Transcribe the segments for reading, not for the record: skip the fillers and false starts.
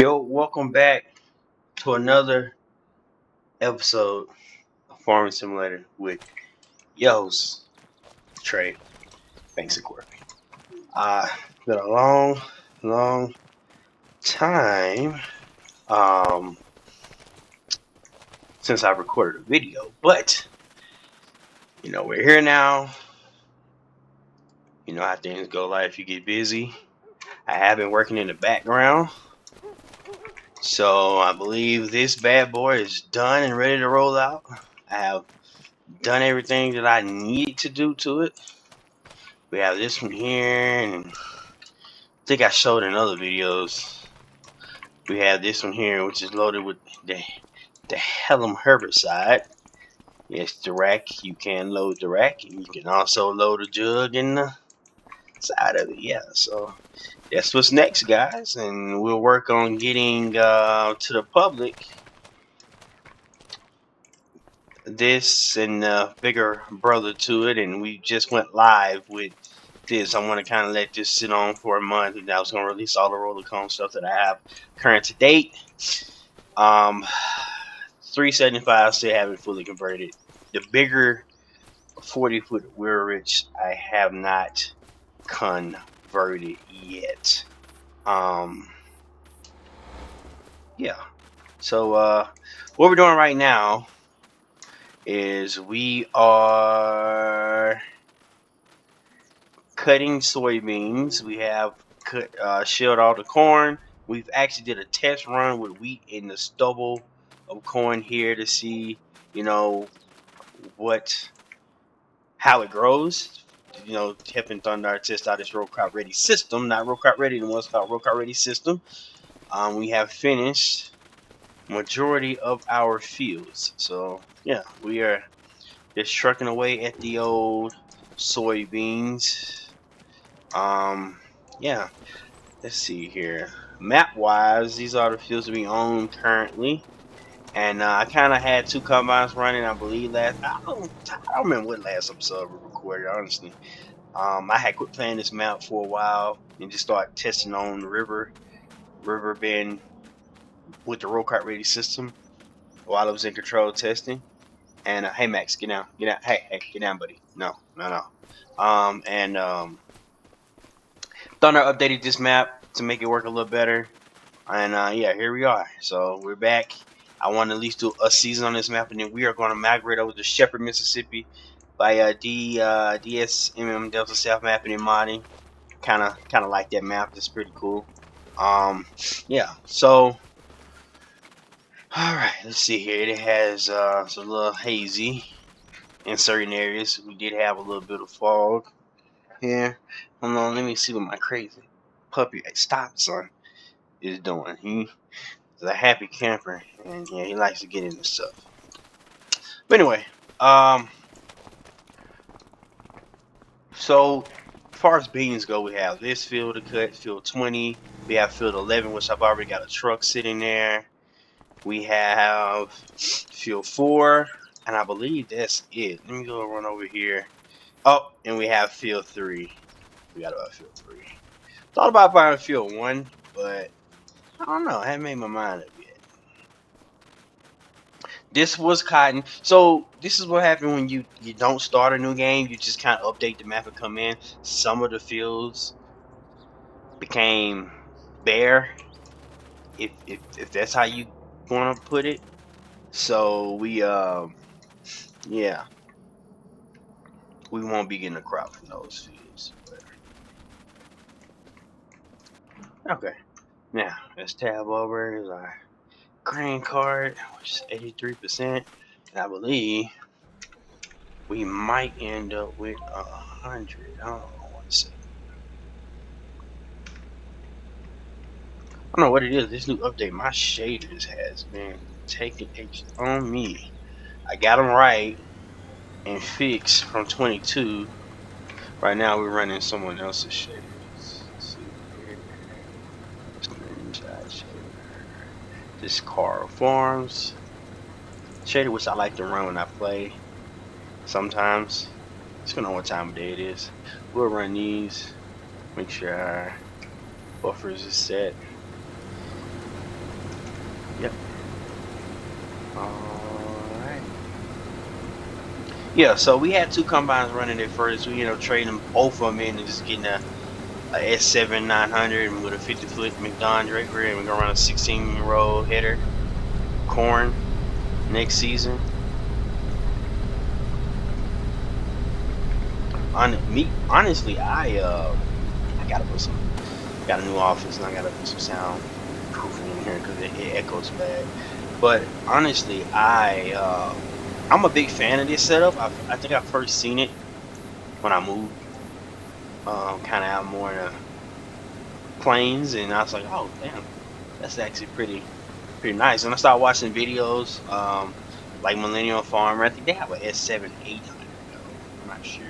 Yo, welcome back to another episode of Farming Simulator with your host, Trey. Thanks for Courtney. Been a long time since I recorded a video, but we're here now. You know how things go, life, you get busy. I have been working in the background. So I believe this bad boy is done and ready to roll out. I have done everything that I need to do to it. We have this one here, and I think I showed in other videos. We have this one here, which is loaded with the Helm herbicide. Yes, the rack. You can load the rack, and you can also load a jug in the side of it. Yeah, so that's what's next, guys, and we'll work on getting to the public this and bigger brother to it, and we just went live with this. I want to kind of let this sit on for a month, and I was going to release all the roller cone stuff that I have current to date. 375 still haven't fully converted. The bigger 40-foot wheel rich I have not converted yet. Yeah, so what we're doing right now is we are cutting soybeans. We have shelled all the corn. We've actually did a test run with wheat in the stubble of corn here to see, how it grows. Helping Thundr test out this row crop ready system, not row crop ready, the one's called row crop ready system. We have finished majority of our fields, so yeah, we are just trucking away at the old soybeans. Yeah, let's see here. Map wise, these are the fields we own currently, and I kind of had 2 combines running, I believe. I don't remember what last episode we recorded, honestly. I had quit playing this map for a while and just started testing on the river bend with the row crop ready system while I was in control testing. And hey Max, get down. Hey, get down, buddy. No. Thundr updated this map to make it work a little better. And yeah, here we are. So we're back. I want to at least do a season on this map, and then we are going to migrate over to Shepherd, Mississippi by DSMM Delta South mapping and modding. Kind of like that map. It's pretty cool. Yeah. So all right, let's see here. It has it's a little hazy in certain areas. We did have a little bit of fog here. Hold on, let me see what my crazy puppy, stop, son, is doing. He's a happy camper, and yeah, he likes to get into stuff. But anyway, so as far as beans go, we have this field to cut, field 20. We have field 11, which I've already got a truck sitting there. We have field 4, and I believe that's it. Let me go run over here. Oh, and we have field 3. We got about field 3. Thought about buying field 1, but I don't know. I haven't made my mind up yet. This was cotton. So this is what happened when you don't start a new game. You just kind of update the map and come in. Some of the fields became bare, if that's how you want to put it. So we yeah, we won't be getting a crop from those fields, but okay. Now let's tab over. Here's our grain card, which is 83%, and I believe we might end up with 100. I don't know what to say. I don't know what it is. This new update, my shaders has been taking H on me. I got them right and fixed from 22. Right now we're running someone else's shaders. Let's see here. Screenshot shader. This Carl Farms shader, which I like to run when I play. Sometimes, depending on what time of day it is. We'll run these. Make sure our buffers is set. Yep. Alright. Yeah, so we had two combines running at first. We ended up trading both of them in and just getting a S790 with a 50-foot McDonald Draper, and we're gonna run a 16-row header corn next season. Honestly, I gotta got a new office and I gotta put some sound proofing in here because it echoes bad. But honestly, I'm a big fan of this setup. I think I first seen it when I moved kind of out more in the plains, and I was like, oh damn, that's actually pretty nice. And I started watching videos like Millennial Farmer. I think they have a S7800 though. I'm not sure.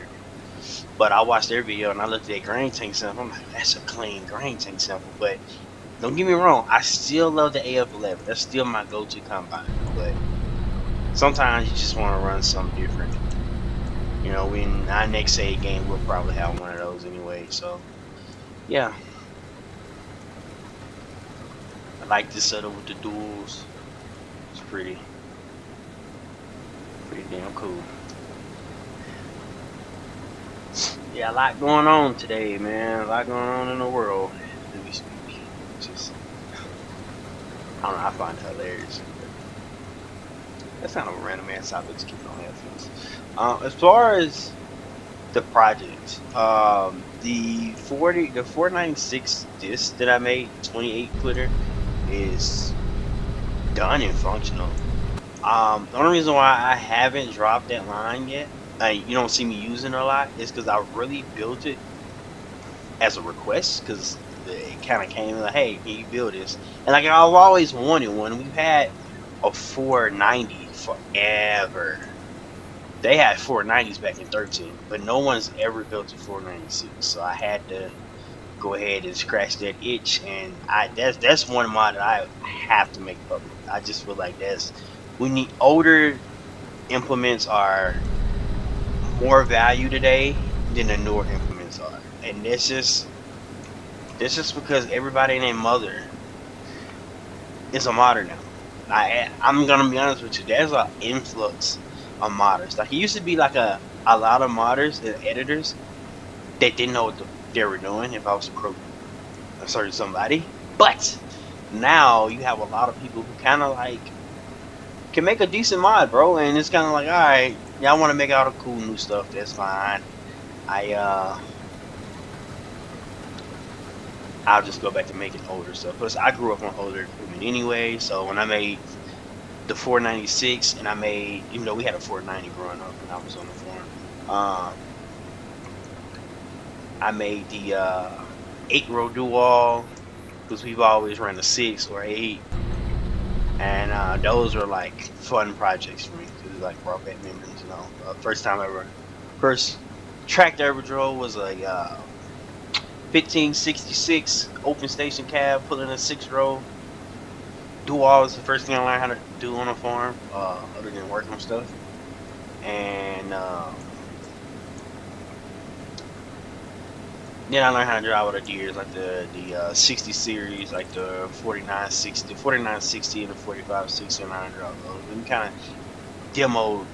But I watched their video and I looked at their grain tank sample. I'm like, that's a clean grain tank sample. But don't get me wrong, I still love the AF11. That's still my go-to combine. But sometimes you just want to run something different. You know, when our next A game, we'll probably have one of those anyway. So, yeah. I like this setup with the duals. It's pretty damn cool. Yeah, a lot going on today, man. A lot going on in the world as we speak. Just, I don't know, I find it hilarious. That's kind of a random ass topic to keep on headphones. As far as the project, the 496 disc that I made, 28 footer, is done and functional. The only reason why I haven't dropped that line yet, you don't see me using it a lot, is because I really built it as a request, because it kind of came like, hey, can you build this? And like I've always wanted one. We've had a 490 forever. They had 490s back in 13, but no one's ever built a 496. So I had to go ahead and scratch that itch, and that's one mod that I have to make public. I just feel like we need older implements are more value today than the newer implements are, and this is because everybody and their mother is a modder now. I'm gonna be honest with you. There's an influx of modders. Like it used to be like a lot of modders and editors that didn't know what they were doing if I was to assert somebody. But now you have a lot of people who kind of like can make a decent mod, bro, and it's kind of like, all right, y'all want to make all the cool new stuff, that's fine. I'll just go back to making older stuff. Plus, I grew up on older equipment anyway, so when I made the 496, and I made, even though we had a 490 growing up when I was on the farm, I made the 8-row dual, because we've always ran a 6 or 8. And those were like fun projects for me because it like brought back memories, you know. First tractor I ever drove was a 1566 open station cab pulling a 6-row. Dual was the first thing I learned how to do on a farm, other than working on stuff. And then I learned how to drive with the deers, like the 60 series, like the 4960 and the 4560, and I drove those. And kind of demoed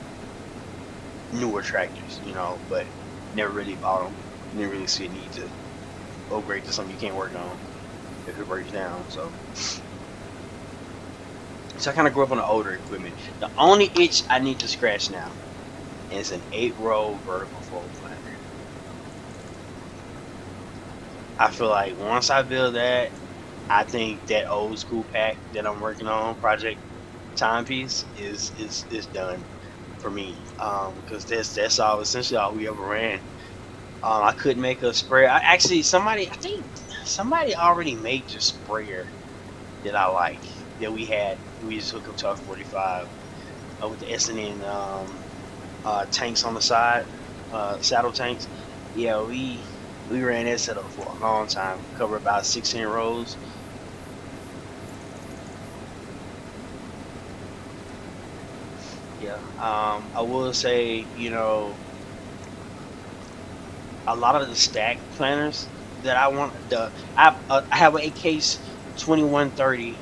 newer tractors, you know, but never really bought them. Didn't really see a need to upgrade to something you can't work on if it breaks down. So I kind of grew up on the older equipment. The only itch I need to scratch now is an 8-row vertical fold planter. I feel like once I build that, I think that old school pack that I'm working on, Project Timepiece, is done for me. Because that's essentially all we ever ran. I couldn't make a sprayer. I think somebody already made the sprayer that I like, that we had. We just hooked up to our 45 with the S&N tanks on the side, saddle tanks. Yeah, we ran that setup for a long time. Covered about 16 rows. Yeah, I will say, you know, a lot of the stack planters that I want, I have an case 2130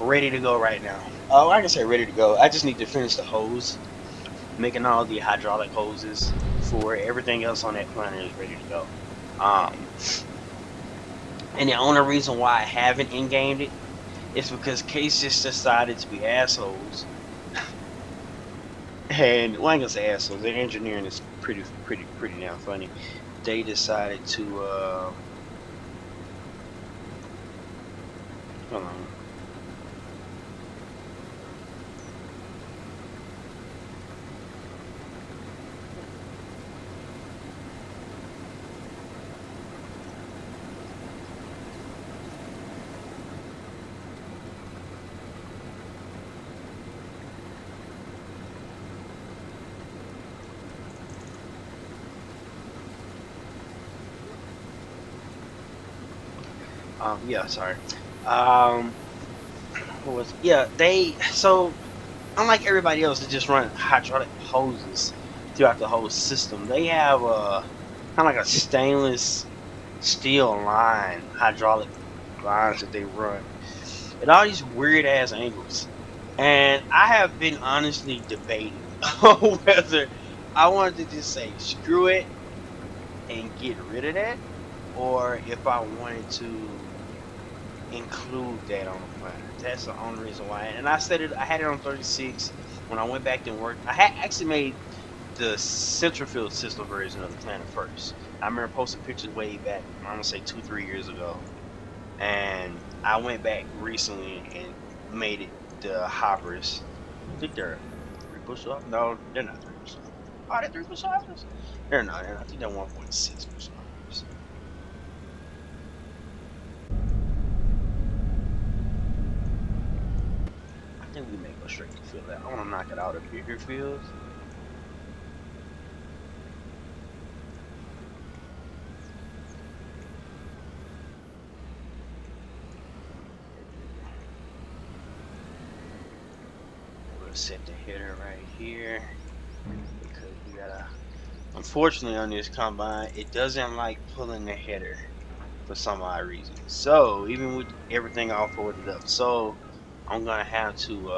ready to go right now. Oh, I can say ready to go. I just need to finish the hose, making all the hydraulic hoses for it. Everything else on that planter is ready to go. And the only reason why I haven't in-gamed it is because Case just decided to be assholes. And well, I ain't gonna say assholes. Their engineering is pretty damn funny. They decided to hold on. Yeah, sorry. What was so unlike everybody else that just run hydraulic hoses throughout the whole system, they have kind of like a stainless steel line, hydraulic lines that they run at all these weird ass angles. And I have been honestly debating whether I wanted to just say screw it and get rid of that, or if I wanted to include that on the planner. That's the only reason why. And I said it. I had it on 36 when I went back and worked. I had actually made the central field system version of the planner first. I remember posting pictures way back. I'm gonna say 2-3 years ago, and I went back recently and made it the hoppers. I think they're 3-bushel hoppers. No, they're not 3-bushel. Oh, they're 3-bushel hoppers. They're not. I think they're 1.6 bushel hoppers. I think we may go straight to field. I want to knock it out of bigger fields. We'll set the header right here because we gotta. Unfortunately, on this combine, it doesn't like pulling the header for some odd reason. So even with everything all folded up, so I'm gonna have to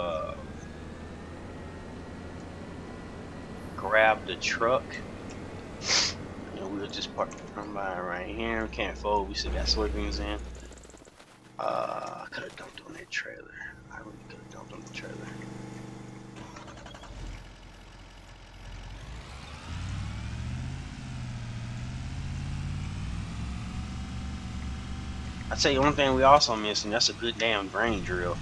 grab the truck, and we'll just park the combine right here. We can't fold. We still got soybeans in. I could have dumped on that trailer. I really could have dumped on the trailer. I tell you one thing we also missing. That's a good damn grain drill.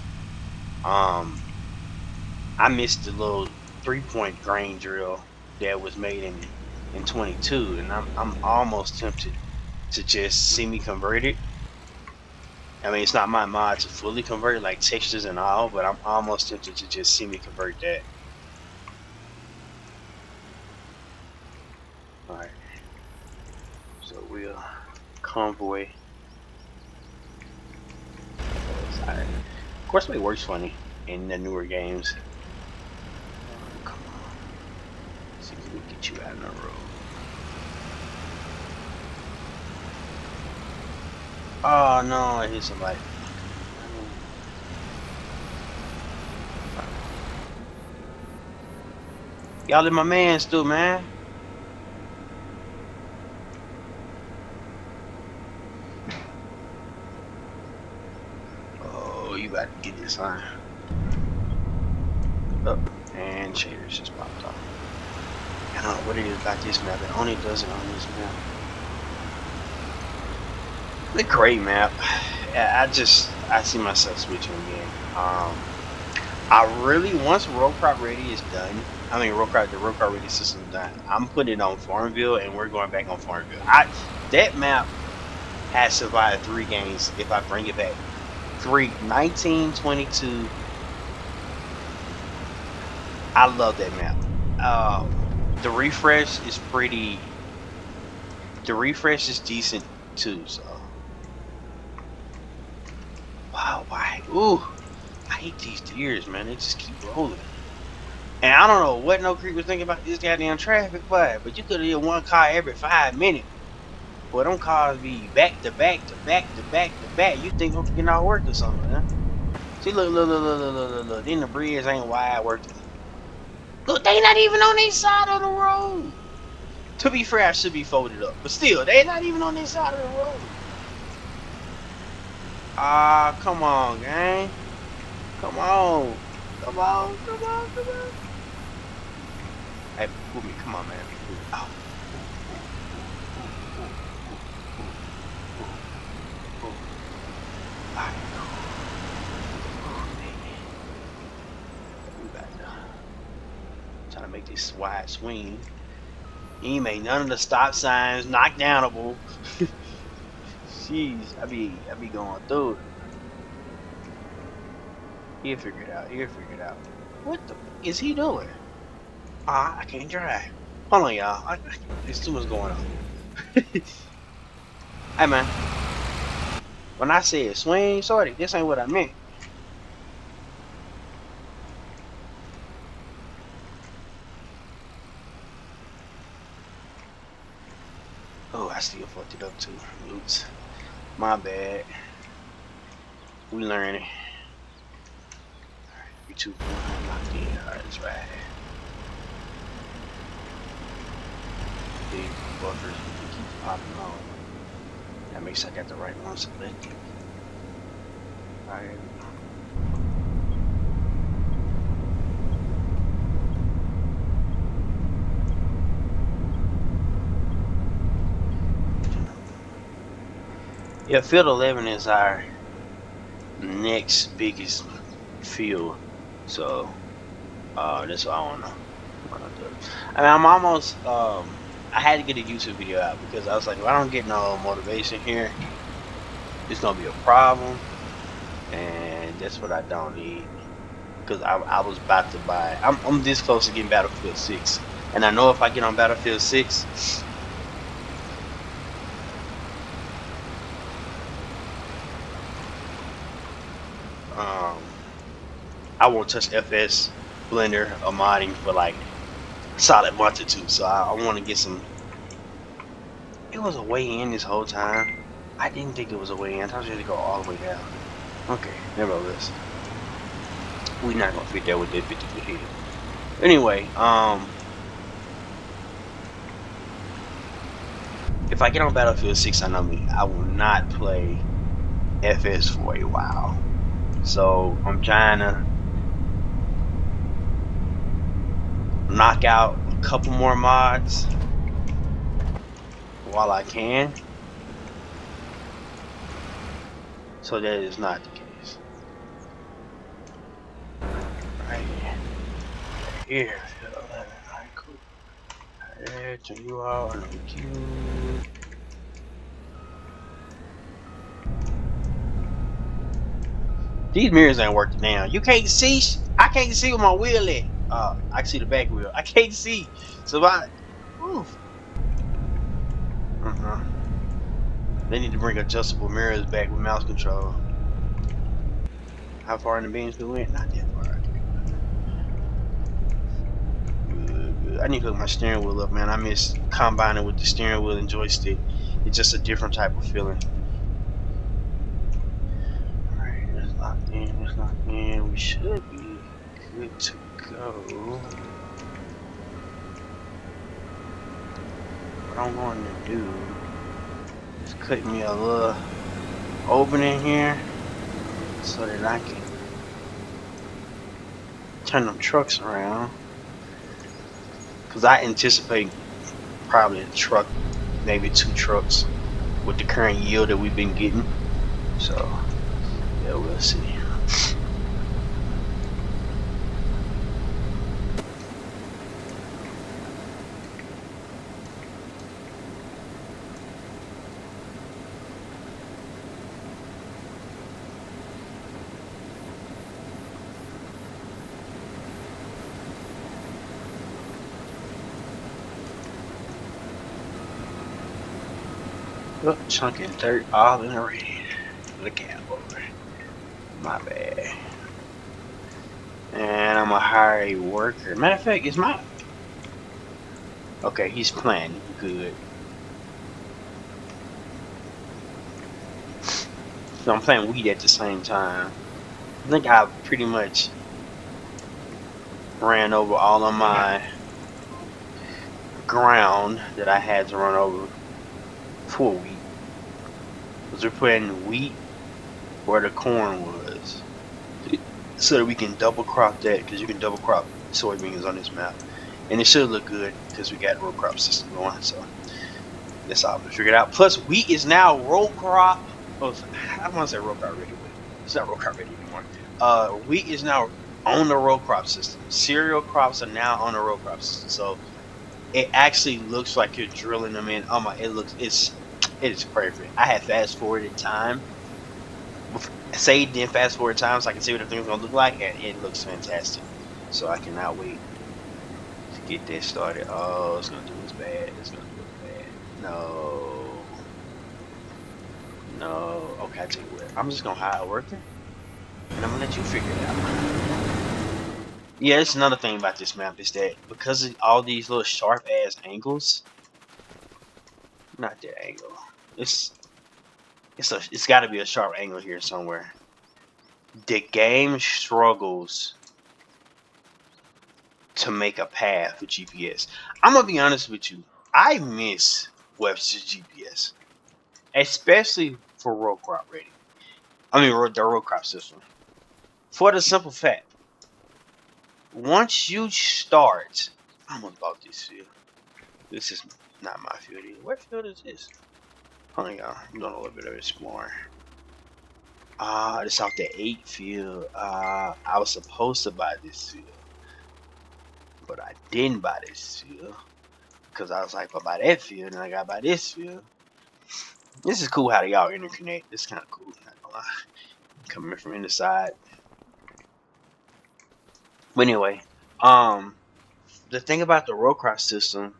I missed the little 3-point grain drill that was made in 22, and I'm almost tempted to just see me convert it. I mean, it's not my mod to fully convert it, like textures and all, but I'm almost tempted to just see me convert that. All right, so we'll convoy. Of course, it works funny in the newer games. Come on. Let's see if we can get you out of the road. Oh no, I hit somebody. Y'all let my man do, man. You got to get this line up, and shaders just popped off. I don't know what it is about this map. It only does it on this map. The great map. Yeah, I see myself switching again. I really, once row crop ready is done. I mean, the row crop ready system is done. I'm putting it on Farmville, and we're going back on Farmville. That map has survived 3 games if I bring it back. 19, 22. I love that map. The refresh is pretty. The refresh is decent too. So, wow, why? Ooh, I hate these deers, man. They just keep rolling. And I don't know what No Creek was thinking about this goddamn traffic, but you could have hit one car every 5 minutes. Boy, them cars be back to back to back to back to back. You think I'm getting out of work or something, huh? See, look. Then the bridge ain't wide worth it. Look, they not even on their side of the road. To be fair, I should be folded up, but still, they not even on their side of the road. Ah, come on, gang. Come on. Hey, with me, come on, man. Oh. Trying to make this wide swing. He ain't made none of the stop signs knockdownable. Jeez, I be going through it. He'll figure it out. What the is he doing? I can't drive. Hold on, y'all. There's too much going on. Hey, man. When I said swing, sorry, this ain't what I meant. Oh, I still fucked it up too. Oops. My bad. We learning. Alright, we 2 locked in. Alright, let's ride. Big buffers keep popping on. That makes sure I got the right one selected. Alright. Yeah, field 11 is our next biggest field, so that's what I want to do. I mean, I'm almost I had to get a YouTube video out because I was like, if I don't get no motivation here, it's gonna be a problem, and that's what I don't need. Because I was about to buy. I'm this close to getting Battlefield 6, and I know if I get on Battlefield 6. I won't touch FS Blender or modding for like a solid month or 2, so I want to get some. It was a way in this whole time. I didn't think it was a way in. I thought you had to go all the way down. Okay, nevertheless, we're not gonna fit that with that 50-foot head. Anyway, if I get on Battlefield 6, I know me. I will not play FS for a while. So I'm trying to knock out a couple more mods while I can, so that is not the case. Right here, alright, cool. Right there, turn you out, and then queue. These mirrors ain't working now. You can't see. I can't see with my wheel at. I can see the back wheel. I can't see. So they need to bring adjustable mirrors back with mouse control. How far in the beans we went? Not that far. Good. I need to hook my steering wheel up, man. I miss combining with the steering wheel and joystick. It's just a different type of feeling. Alright, that's locked in. We should be good to go. What I'm going to do is cut me a little opening here so that I can turn them trucks around, because I anticipate probably a truck, maybe 2 trucks with the current yield that we've been getting. So yeah, we'll see. Oh, chunking dirt all in the red. Look out, boy. My bad. And I'm gonna hire a worker. Matter of fact, it's my. Okay, he's planting. Good. So I'm planting wheat at the same time. I think I pretty much ran over all of my ground that I had to run over for wheat. Because we're putting wheat where the corn was, so that we can double crop that, because you can double crop soybeans on this map. And it should look good because we got a row crop system going, so that's all we figured out. Plus, wheat is now row crop. Oh, I want to say row crop ready, but it's not row crop ready anymore. Wheat is now on the row crop system. Cereal crops are now on the row crop system, so it actually looks like you're drilling them in. Oh my! It is perfect. I had fast forwarded time, saved then fast forward time, so I can see what everything's gonna look like, and it looks fantastic. So I cannot wait to get this started. Oh, it's gonna do this bad. It's gonna do it bad. No. No. Okay, I tell you what. I'm just gonna hire a worker, and I'm gonna let you figure it out. Yeah, it's another thing about this map is that because of all these little sharp ass angles, not that angle. It's got to be a sharp angle here somewhere. The game struggles to make a path with GPS. I'm gonna be honest with you. I miss Webster's GPS, especially for row crop rating. I mean, the row crop system. For the simple fact, once you start, I'm about this field. This is not my field either. What field is this? Hold on, y'all. I'm doing a little bit of exploring. It's off the 8 field. I was supposed to buy this field, but I didn't buy this field because I was like, if I buy that field, and I gotta buy this field. This is cool how they all interconnect. This is kind of cool. Not gonna lie. Coming from the side. But anyway, the thing about the row crop system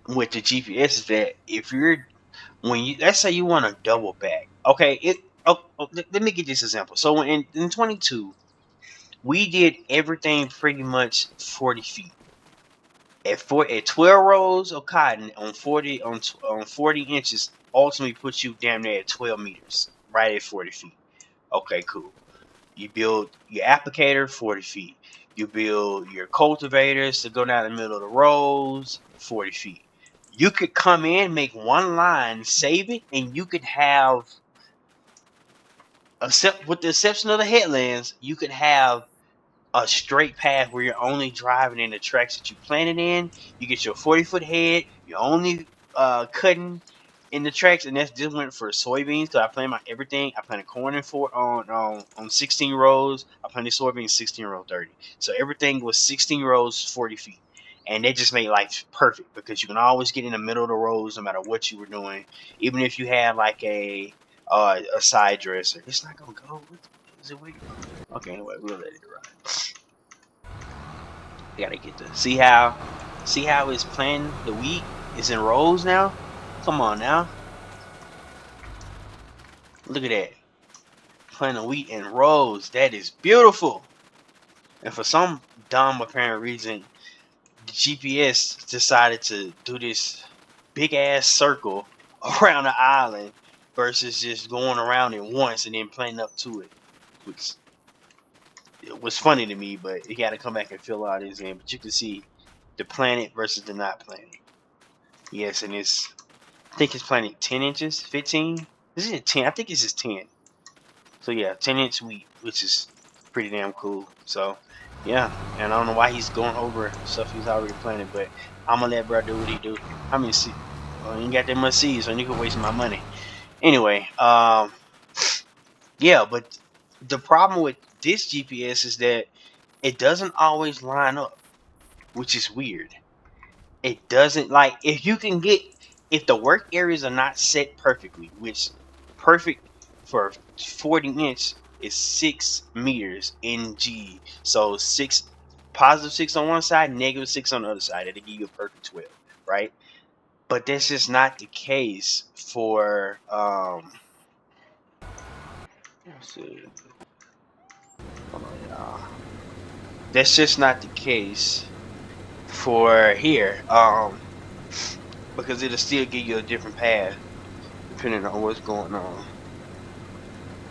with the GPS is that if you're let's say you want to double back, okay, let me get this example. So in 22, we did everything pretty much 40 feet. At 12 rows of cotton on 40 inches, ultimately puts you damn near at 12 meters, right at 40 feet. Okay, cool. You build your applicator 40 feet. You build your cultivators to go down the middle of the rows 40 feet. You could come in, make one line, save it, and you could have, with the exception of the headlands, you could have a straight path where you're only driving in the tracks that you planted in. You get your 40-foot head. You're only cutting in the tracks, and that's just went for soybeans. Because I planted my everything. I planted corn on 16 rows. I planted soybeans 16 row 30. So everything was 16 rows, 40 feet, and they just made life perfect because you can always get in the middle of the rows no matter what you were doing. Even if you had like a side dresser, it's not gonna go. What is it waiting? Okay, anyway, we'll let it ride. I gotta get to see how it's planting the wheat is in rows now. Come on now, look at that, planting wheat in rows. That is beautiful. And for some dumb apparent reason, the GPS decided to do this big ass circle around the island versus just going around it once and then planting up to it, which it was funny to me, but you got to come back and fill out his game. But you can see the planet versus the not planet. Yes, and I think it's planted 10 inches, 15. This is 10. I think it's just 10. So yeah, 10-inch wheat, which is pretty damn cool. So yeah, and I don't know why he's going over stuff he's already planted, but I'm gonna let bro do what he do. I mean, see, you ain't got that much seeds, so you can waste my money. Anyway, yeah, but the problem with this GPS is that it doesn't always line up, which is weird. It doesn't, like, if the work areas are not set perfectly, which perfect for 40-inch is 6 meters in G. So positive 6 on one side, negative 6 on the other side. It'll give you a perfect 12, right? But that's just not the case for let's see. Hold on, y'all. That's just not the case for here. Because it'll still give you a different path depending on what's going on.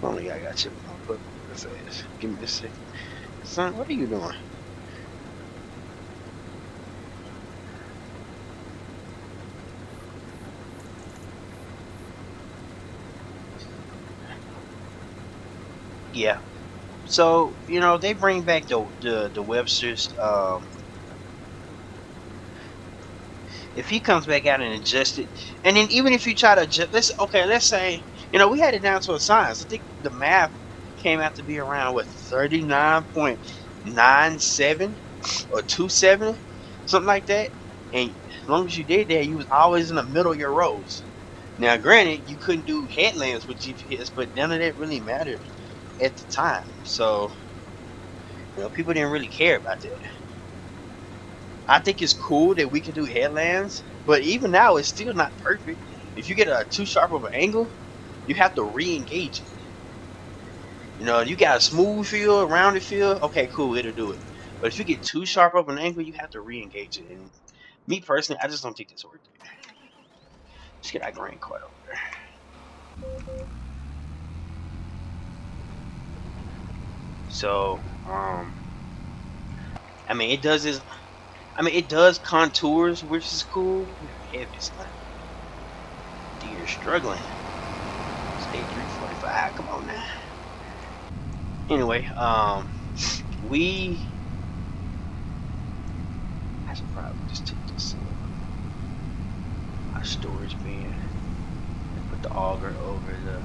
Oh yeah, I got you. I'll put this ass. Give me a second. Son, what are you doing? Yeah. So, you know, they bring back the Webster's. If he comes back out and adjusts it, and then even if you try to adjust, let's say, you know, we had it down to a science. I think the math came out to be around what 39.97 or 270, something like that. And as long as you did that, you was always in the middle of your rows. Now, granted, you couldn't do headlands with GPS, but none of that really mattered at the time. So, you know, people didn't really care about that. I think it's cool that we can do headlands, but even now, it's still not perfect. If you get a too sharp of an angle, you have to re-engage it. You know, you got a smooth field, rounded field, okay, cool, it'll do it. But if you get too sharp of an angle, you have to re-engage it. And me personally, I just don't think that's worth it. Just get that grain caught over there. So, I mean, it does this. I mean, it does contours, which is cool. Heavy stuff. Deer struggling. Stay 345. Come on now. Anyway, I should probably just take this our storage bin and put the auger over the.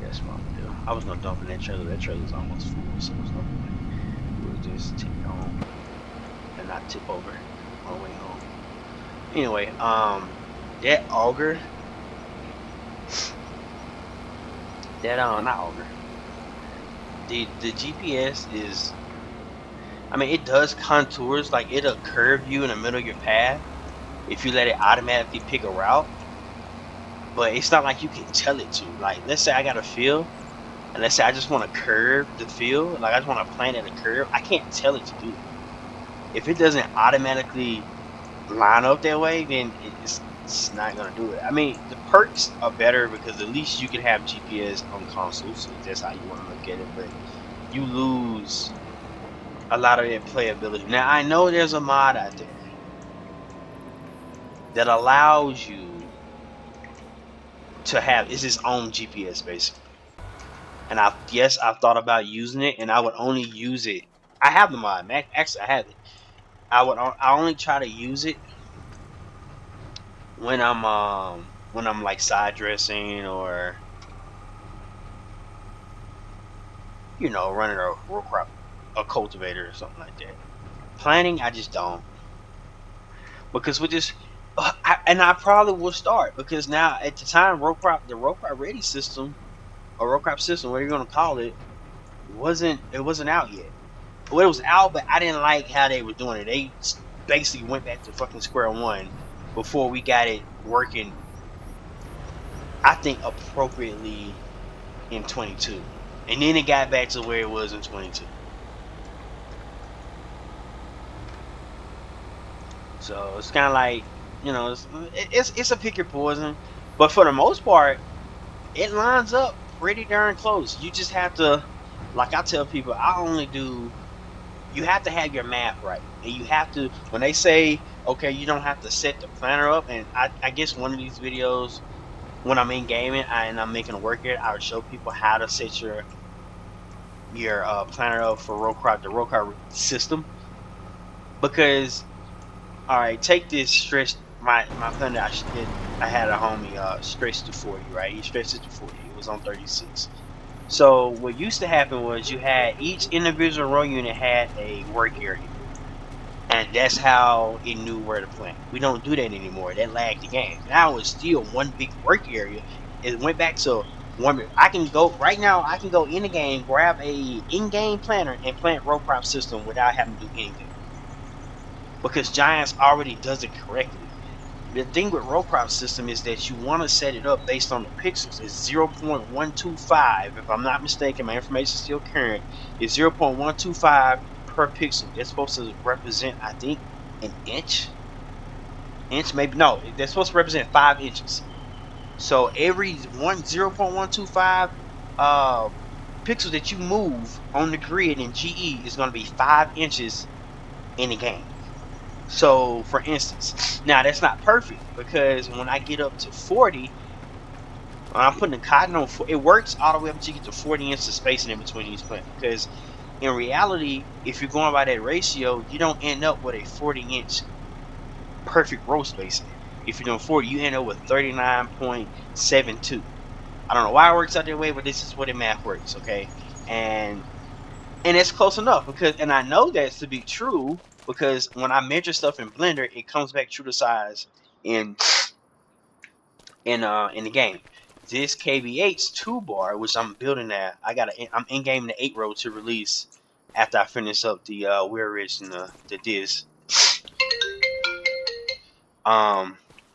Yes, what I'm gonna do. I was gonna dump in that trailer. That trailer's almost full, so there's no point. We'll just take it home and not tip over on the way home. Anyway, that auger, not auger. The GPS is, I mean, it does contours, like it'll curve you in the middle of your path if you let it automatically pick a route. But it's not like you can tell it to. Like, let's say I got a field, and let's say I just want to curve the field, like I just want to plant at a curve. I can't tell it to do it. If it doesn't automatically line up that way, then it's not gonna do it. I mean, the perks are better because at least you can have GPS on consoles, so that's how you want to look at it. But you lose a lot of that playability. Now I know there's a mod out there that allows you to have its own GPS basically. And I've thought about using it, and I would only use it. I have the mod, actually I have it. I only try to use it when I'm like side dressing or, you know, running a row crop, a cultivator or something like that. Planting, I just don't, because with this, I probably will start, because now at the time the row crop ready system, or row crop system, whatever you're gonna call it, wasn't out yet. Well, it was out, but I didn't like how they were doing it. They basically went back to fucking square one before we got it working, I think, appropriately in 22. And then it got back to where it was in 22. So it's kind of like, you know, it's a pick your poison. But for the most part, it lines up pretty darn close. You just have to, like I tell people, you have to have your math right. And you have to, when they say, okay, you don't have to set the planner up, and I guess one of these videos, when I'm in gaming and I'm making a work here, I would show people how to set your planner up for the row crop system. Because, all right, take this stretch, my Thundr, I had a homie stretched to 40, right? He stretched it to 40. It was on 36. So what used to happen was you had each individual row unit had a work area, and that's how it knew where to plant. We don't do that anymore. That lagged the game. Now it's still one big work area. It went back to one. I can go right now. I can go in the game, grab a in-game planter, and plant row crop system without having to do anything, because Giants already does it correctly. The thing with row crop system is that you want to set it up based on the pixels. It's 0.125. If I'm not mistaken, my information is still current. It's 0.125 per pixel. That's supposed to represent, I think, an inch. Maybe no. That's supposed to represent 5 inches. So every 0.125 pixels that you move on the grid in GE is going to be 5 inches in the game. So for instance, now that's not perfect, because when I get up to 40, when I'm putting the cotton on, it works all the way up until you get to 40 inches of spacing in between each plant. Because in reality, if you're going by that ratio, you don't end up with a 40-inch perfect row spacing. If you're doing 40, you end up with 39.72. I don't know why it works out that way, but this is what the math works, okay? And it's close enough, because, and I know that's to be true, because when I measure stuff in Blender, it comes back true to size in the game. This KVH toolbar, which I'm building at, I'm in game the 8 row to release after I finish up the Wear Ridge and the Diz.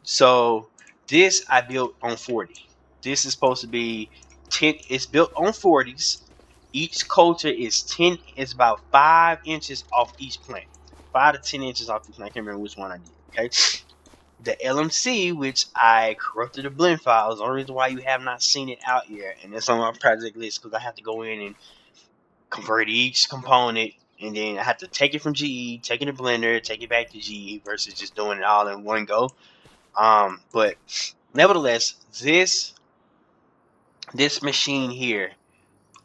So this I built on 40. This is supposed to be 10. It's built on 40s. Each culture is 10. It's about 5 inches off each plant. 5 to 10 inches off the plant. I can't remember which one I did. Okay. The LMC, which I corrupted the blend files, the only reason why you have not seen it out yet, and it's on my project list, because I have to go in and convert each component, and then I have to take it from GE, take it to Blender, take it back to GE, versus just doing it all in one go. But nevertheless, this machine here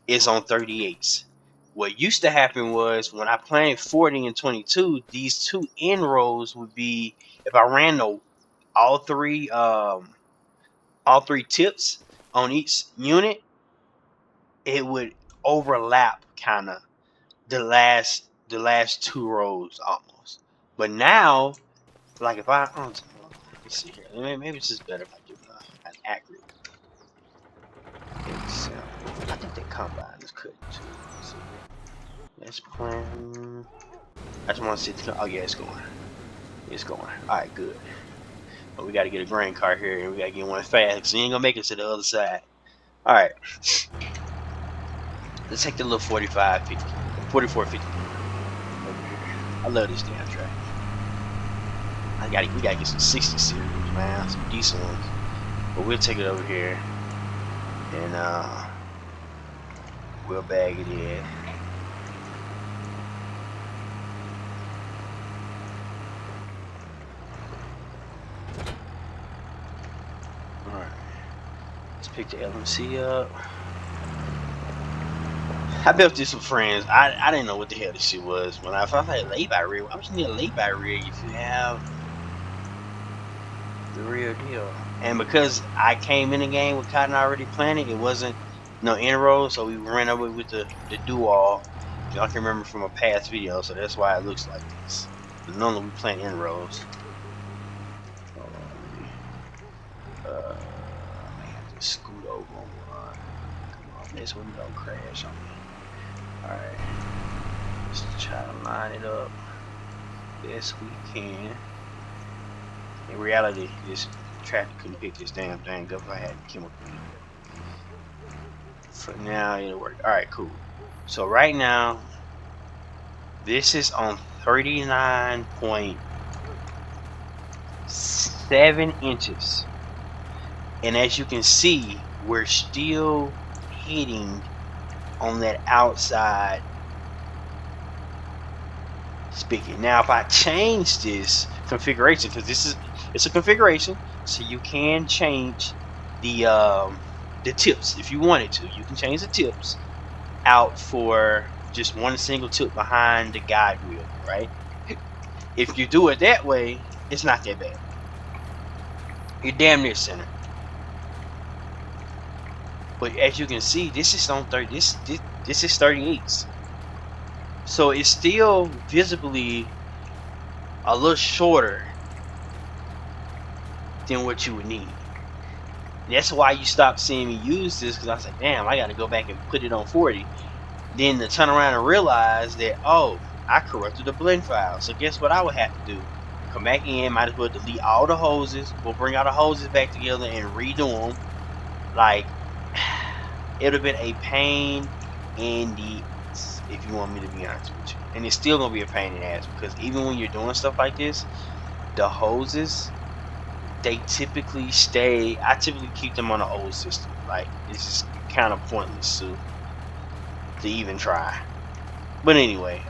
is on 38s. What used to happen was, when I planted 40 and 22, these two end rows would be, if I ran all three tips on each unit, it would overlap kind of the last 2 rows almost. But now, like, if let's see here, maybe it's just better if I do an accurate example. I think the combine is cut too. Let's plan. I just want to see. Oh yeah, it's going. It's going. All right, good. But we got to get a grain cart here, and we got to get one fast, so you ain't gonna make it to the other side. All right. Let's take the little 4550, 4450. I love this damn track. We gotta get some 60 series, man, some decent ones. But we'll take it over here, and we'll bag it in. Alright. Let's pick the LMC up. I built this with friends. I didn't know what the hell this shit was. When I found like lay-by rig, why would you need a lay-by rig if you have the real deal? And because I came in the game with cotton already planted, it wasn't no inrows, so we ran over with the do-all. Y'all can remember from a past video, so that's why it looks like this. But normally we plant inrows. I may have to scoot over on one. Come on, this one don't crash on me. Alright, let's try to line it up best we can. In reality, this tractor couldn't pick this damn thing up if I had chemical. For now, it'll work. Alright, cool. So right now, this is on 39.7 inches. And as you can see, we're still hitting on that outside spigot. Now if I change this configuration, because it's a configuration, so you can change the tips if you wanted to. You can change the tips out for just one single tip behind the guide wheel, right? If you do it that way, it's not that bad. You're damn near center. But as you can see, this is on 30. This is 38s. So it's still visibly a little shorter than what you would need. That's why you stopped seeing me use this, because I was like, damn, I got to go back and put it on 40. Then to turn around and realize that, oh, I corrupted the blend file. So guess what I would have to do? Come back in, might as well delete all the hoses. We'll bring all the hoses back together and redo them. Like, it would have been a pain in the ass, if you want me to be honest with you. And it's still going to be a pain in the ass, because even when you're doing stuff like this, the hoses, they typically stay, I typically keep them on the old system. Like, it's just kind of pointless to even try. But anyway,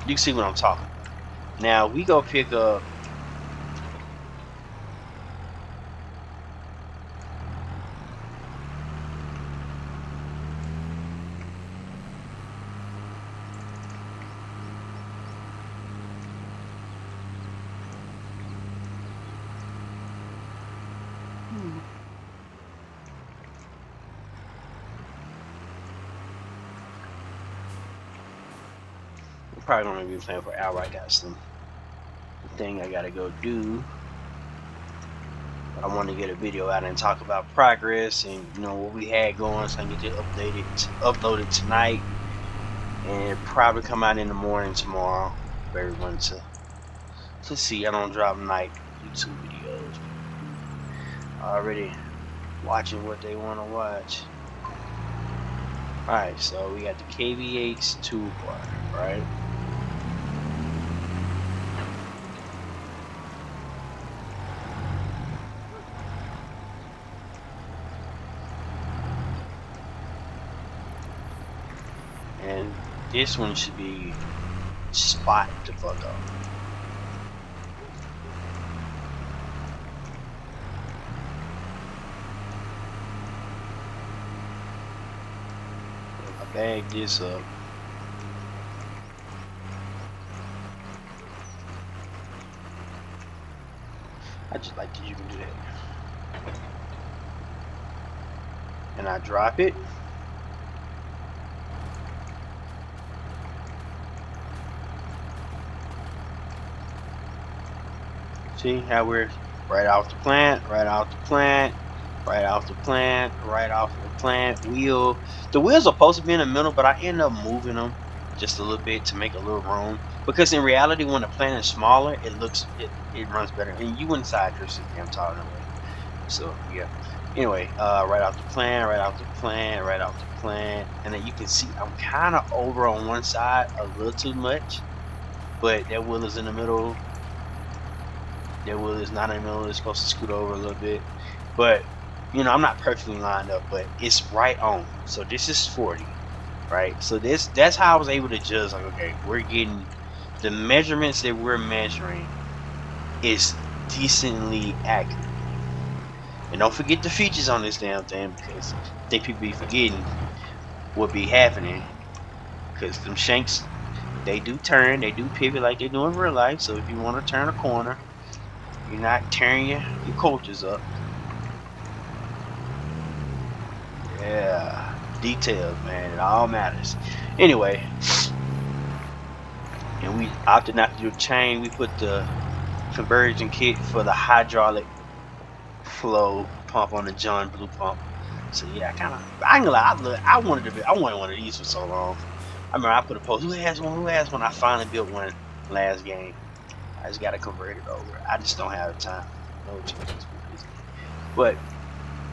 you can see what I'm talking about. Now we go pick up. I'm probably gonna be playing for an hour. I got some thing I gotta go do. I want to get a video out and talk about progress and what we had going, so I can get it uploaded tonight, and probably come out in the morning tomorrow for everyone to see. I don't drop night YouTube videos. Already watching what they want to watch. Alright, so we got the KV8's toolbar, right? And this one should be spot the fuck up. I bag this up. I just like that you can do that. And I drop it. See how we're right off the plant, right off the plant, right off the plant, right off the plant. Wheel. The wheels are supposed to be in the middle, but I end up moving them just a little bit to make a little room. Because in reality, when the plant is smaller, it runs better. And you inside your damn tall anyway. So yeah. Anyway, right off the plant, right off the plant, right off the plant, and then you can see I'm kind of over on one side a little too much, but that wheel is in the middle. That wheel is not in the middle. It's supposed to scoot over a little bit, but I'm not perfectly lined up, but it's right on. So this is 40, right? So that's how I was able to judge. Like, okay, we're getting the measurements that we're measuring is decently accurate. And don't forget the features on this damn thing, because I think people be forgetting what be happening. Because them shanks, they do turn, they do pivot like they do in real life. So if you want to turn a corner, you're not tearing your coaches up. Yeah, details, man, it all matters. Anyway, and we opted not to do a chain. We put the conversion kit for the hydraulic flow pump on the John Blue pump. So yeah, I ain't gonna lie, I wanted one of these for so long. I remember I put a post, who has one? I finally built one last game. I just gotta convert it over. I just don't have the time. No chance. But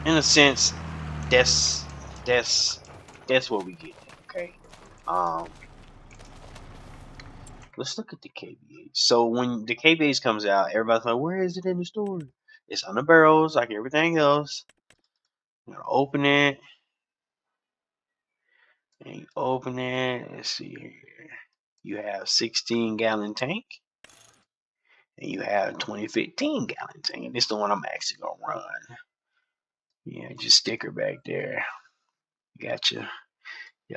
in a sense, that's what we get. Okay. Let's look at the KV8. So when the KV8 comes out, everybody's like, where is it in the store? It's on the barrels like everything else. You gotta open it. And you open it. Let's see here. You have 16-gallon tank. And you have 2015-gallon tank. And this is the one I'm actually gonna run. Yeah, just sticker back there. You got your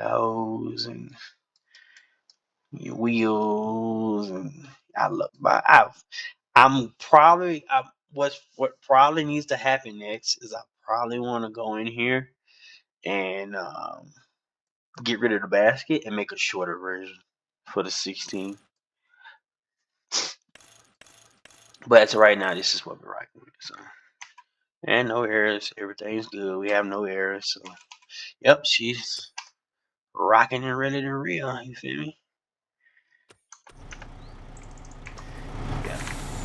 hose and your wheels, and what probably needs to happen next is I probably want to go in here and get rid of the basket and make a shorter version for the 16. But as of right now, this is what we're rocking with. So, and no errors, everything's good. We have no errors. So, yep, she's rocking and ready to reel. You feel me? Yeah.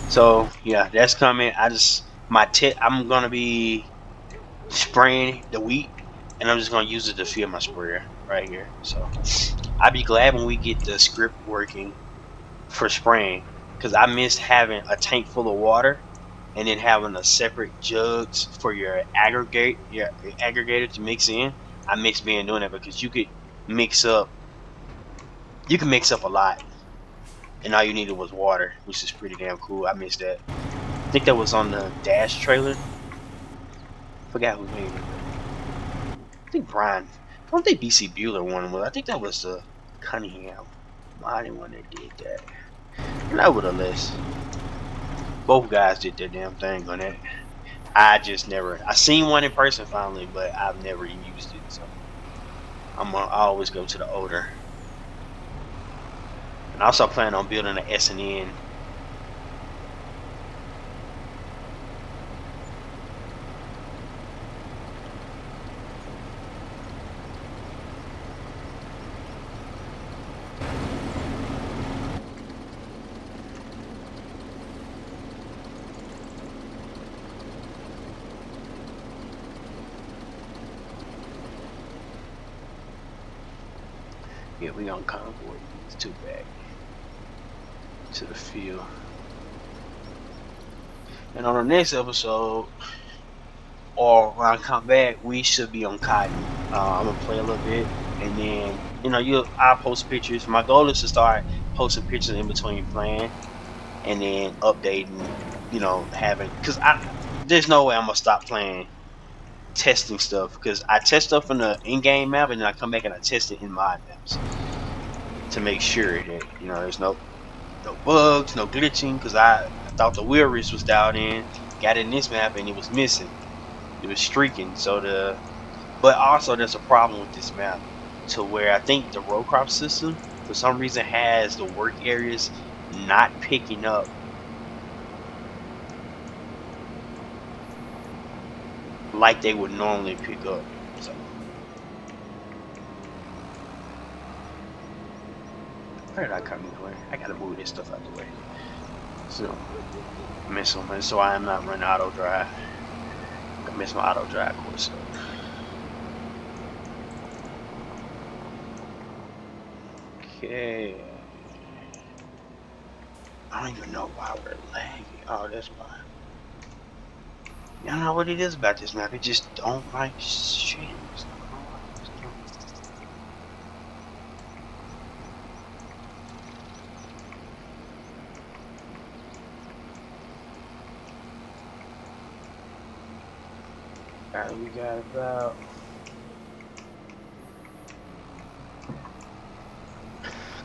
So yeah, that's coming. I'm gonna be spraying the wheat, and I'm just gonna use it to fill my sprayer right here. So I'd be glad when we get the script working for spraying, because I miss having a tank full of water and then having a separate jugs for your aggregator to mix in. I miss being doing that because you can mix up a lot, and all you needed was water, which is pretty damn cool. I miss that. I think that was on the Dash trailer. Forgot who made it. I think Brian. I don't think BC Bueller one was. I think that was the Cunningham. I didn't want that did that. Nevertheless, both guys did their damn thing on it. I seen one in person finally, but I've never used it, so I always go to the older. And I also plan on building an S&N. Yeah, we gonna convoy these two back to the field. And on the next episode, or when I come back, we should be on cotton. I'm gonna play a little bit, and then I'll post pictures. My goal is to start posting pictures in between playing, and then updating. There's no way I'm gonna stop playing, testing stuff, because I test stuff in the in-game map, and then I come back and I test it in mod maps to make sure that there's no bugs, no glitching, because I thought the wheel wrist was dialed in, got in this map and it was missing, it was streaking. But also there's a problem with this map, to where I think the row crop system for some reason has the work areas not picking up like they would normally pick up. So where did I come in? I gotta move this stuff out the way. So miss them, so I am not running auto drive. I miss my auto drive course. Okay. I don't even know why we're lagging. Oh, that's why. I don't know what it is about this map. It just don't like shit. Alright, we got about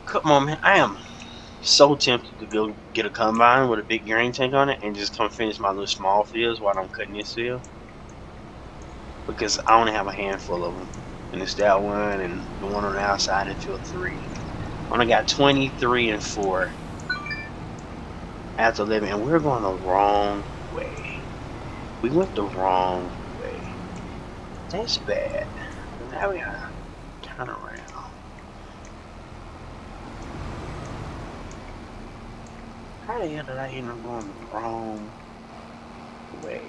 come on, man. I am so tempted to go get a combine with a big grain tank on it and just come finish my little small fields while I'm cutting this field, because I only have a handful of them, and it's that one and the one on the outside in field 3. I only got 23 and 4 after 11, and we're going the wrong way. We went the wrong way. That's bad. Now we gotta turn around. How the hell did I end up going the wrong way?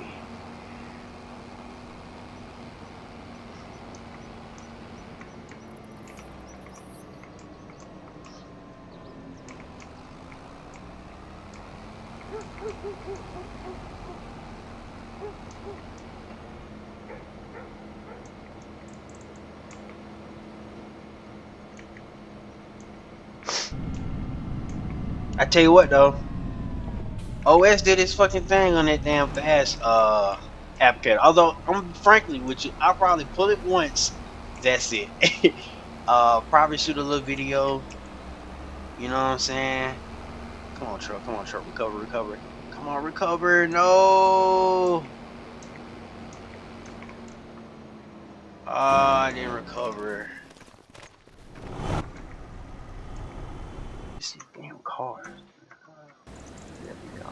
I tell you what though, OS did his fucking thing on that damn fast applicator. Although I'm frankly with you, I'll probably pull it once. That's it. Probably shoot a little video. You know what I'm saying? Come on, truck. Come on, truck. Recover, recover. Come on, recover. No. I didn't recover. This damn car. There we go.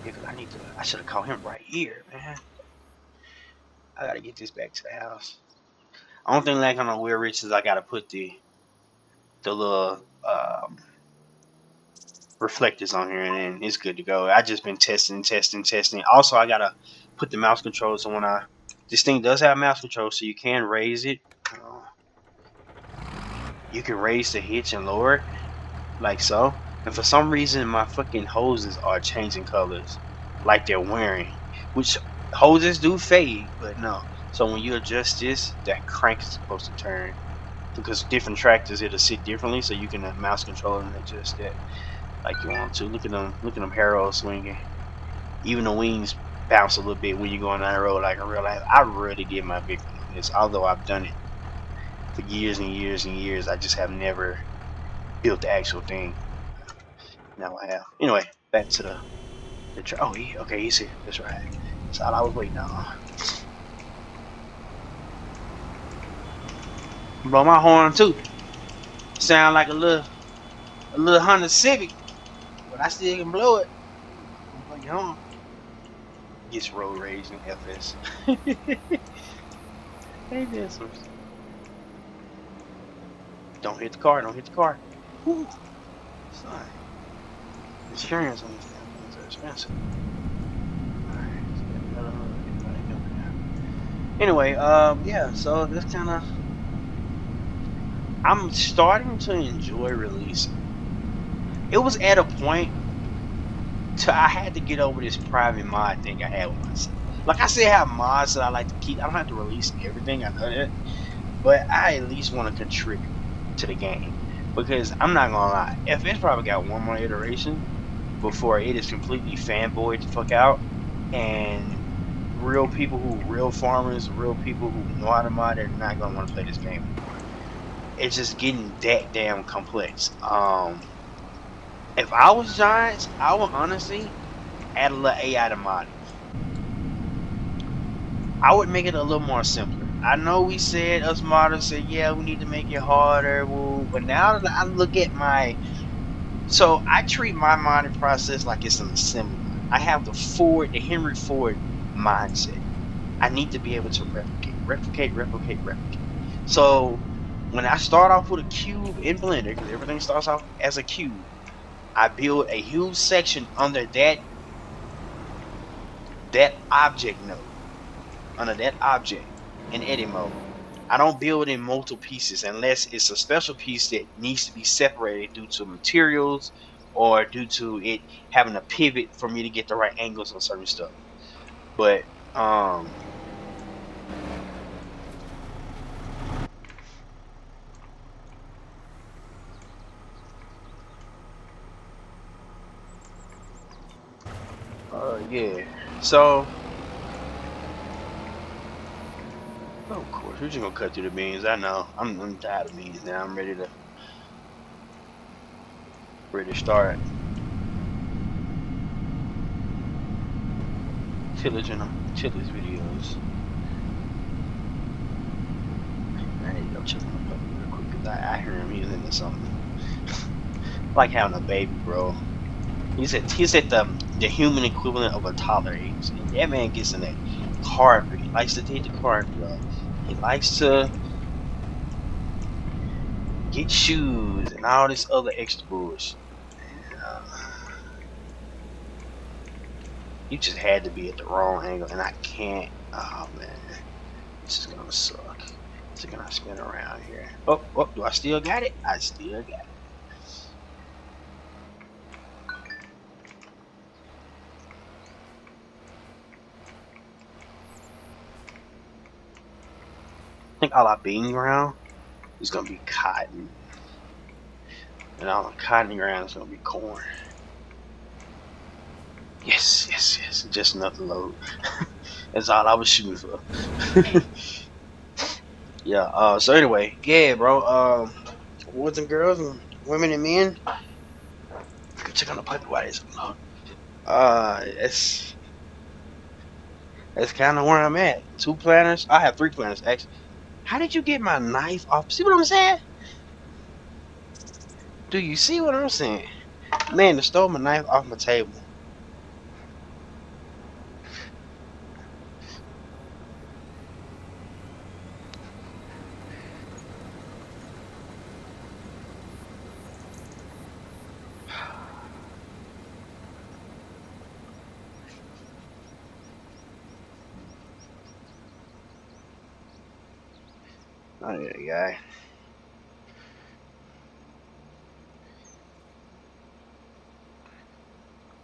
Yeah, cause I should have called him right here, man. I gotta get this back to the house. Only thing like on the wheel rich is I gotta put the little reflectors on here, and then it's good to go. I just been testing. Also, I gotta put the mouse control, so when this thing does have mouse control, so you can raise it. You can raise the hitch and lower it, like so. And for some reason, my fucking hoses are changing colors. like they're wearing, which hoses do fade, but no. So when you adjust this, that crank is supposed to turn, because different tractors it'll sit differently, so you can mouse control and adjust that like you want to. Look at them harrows swinging. Even the wings bounce a little bit when you're going down the road like in real life. I really get my big one on this, although I've done it for years and years and years. I just have never built the actual thing. Now I have. Anyway, back to the oh, okay, he's here. That's right. That's all I was waiting on. Blow my horn too. Sound like a little Honda Civic, but I still can blow it. Blow your horn. Gets road rage in FS. Hey, this. Don't hit the car. Don't hit the car. Whew. Son. Insurance on these things are expensive. Anyway, yeah, so that's kind of. I'm starting to enjoy releasing. It was at a point I had to get over this private mod thing I had with myself. Like I said, I have mods that I like to keep. I don't have to release everything, I know that, but I at least want to contribute to the game, because I'm not gonna lie, FS probably got one more iteration before it is completely fanboyed the fuck out, and real people real farmers, real people who know how to mod, they're not gonna want to play this game anymore. It's just getting that damn complex. If I was Giants, I would honestly add a little AI to modding. I would make it a little more simpler. I know we said, us modders said, yeah, we need to make it harder, but now that I look at so I treat my modding process like it's an assembly line. I have the Henry Ford mindset. I need to be able to replicate. So when I start off with a cube in Blender, because everything starts off as a cube, I build a huge section under that object node, under that object in edit mode. I don't build in multiple pieces unless it's a special piece that needs to be separated due to materials or due to it having a pivot for me to get the right angles on certain stuff. But yeah. So of course we're just gonna cut through the beans. I know. I'm tired of beans now. I'm ready to start tillage videos. I need to go check on the puppy real quick because I hear him. He's into something. Like having a baby, bro. He's at the human equivalent of a toddler age. And that man gets in that carpet. He likes to take the carpet off. He likes to get shoes and all this other extra bullshit. And, you just had to be at the wrong angle, and I can't. Oh man, this is gonna suck. It's gonna spin around here. Oh, do I still got it? I still got it. I think all our bean ground is gonna be cotton, and all the cotton ground is gonna be corn. Yes. Just enough to load. That's all I was shooting for. Yeah. So anyway, yeah, bro. Boys and girls and women and men, go check on the puppy while it's unlocked. That's kind of where I'm at. 2 planters. I have 3 planters actually. How did you get my knife off? See what I'm saying? Do you see what I'm saying? Man, they stole my knife off my table. Oh yeah, guy.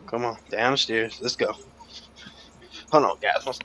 Come on, downstairs. Let's go. Hold on, guys.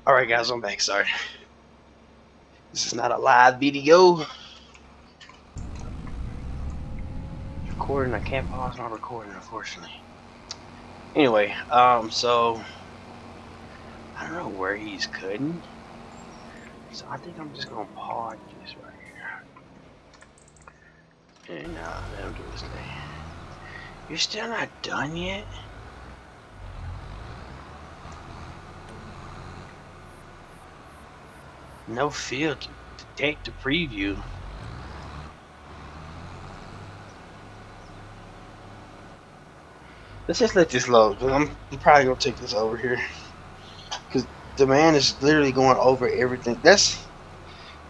Alright, guys, I'm back. Sorry. This is not a live video. Recording, I can't pause my recording, unfortunately. Anyway, so I don't know where he's cutting. So I think I'm just gonna pause this right here. And let him do his thing. You're still not done yet? No field to detect the preview. Let's just let this load. I'm probably gonna take this over here because the man is literally going over everything. That's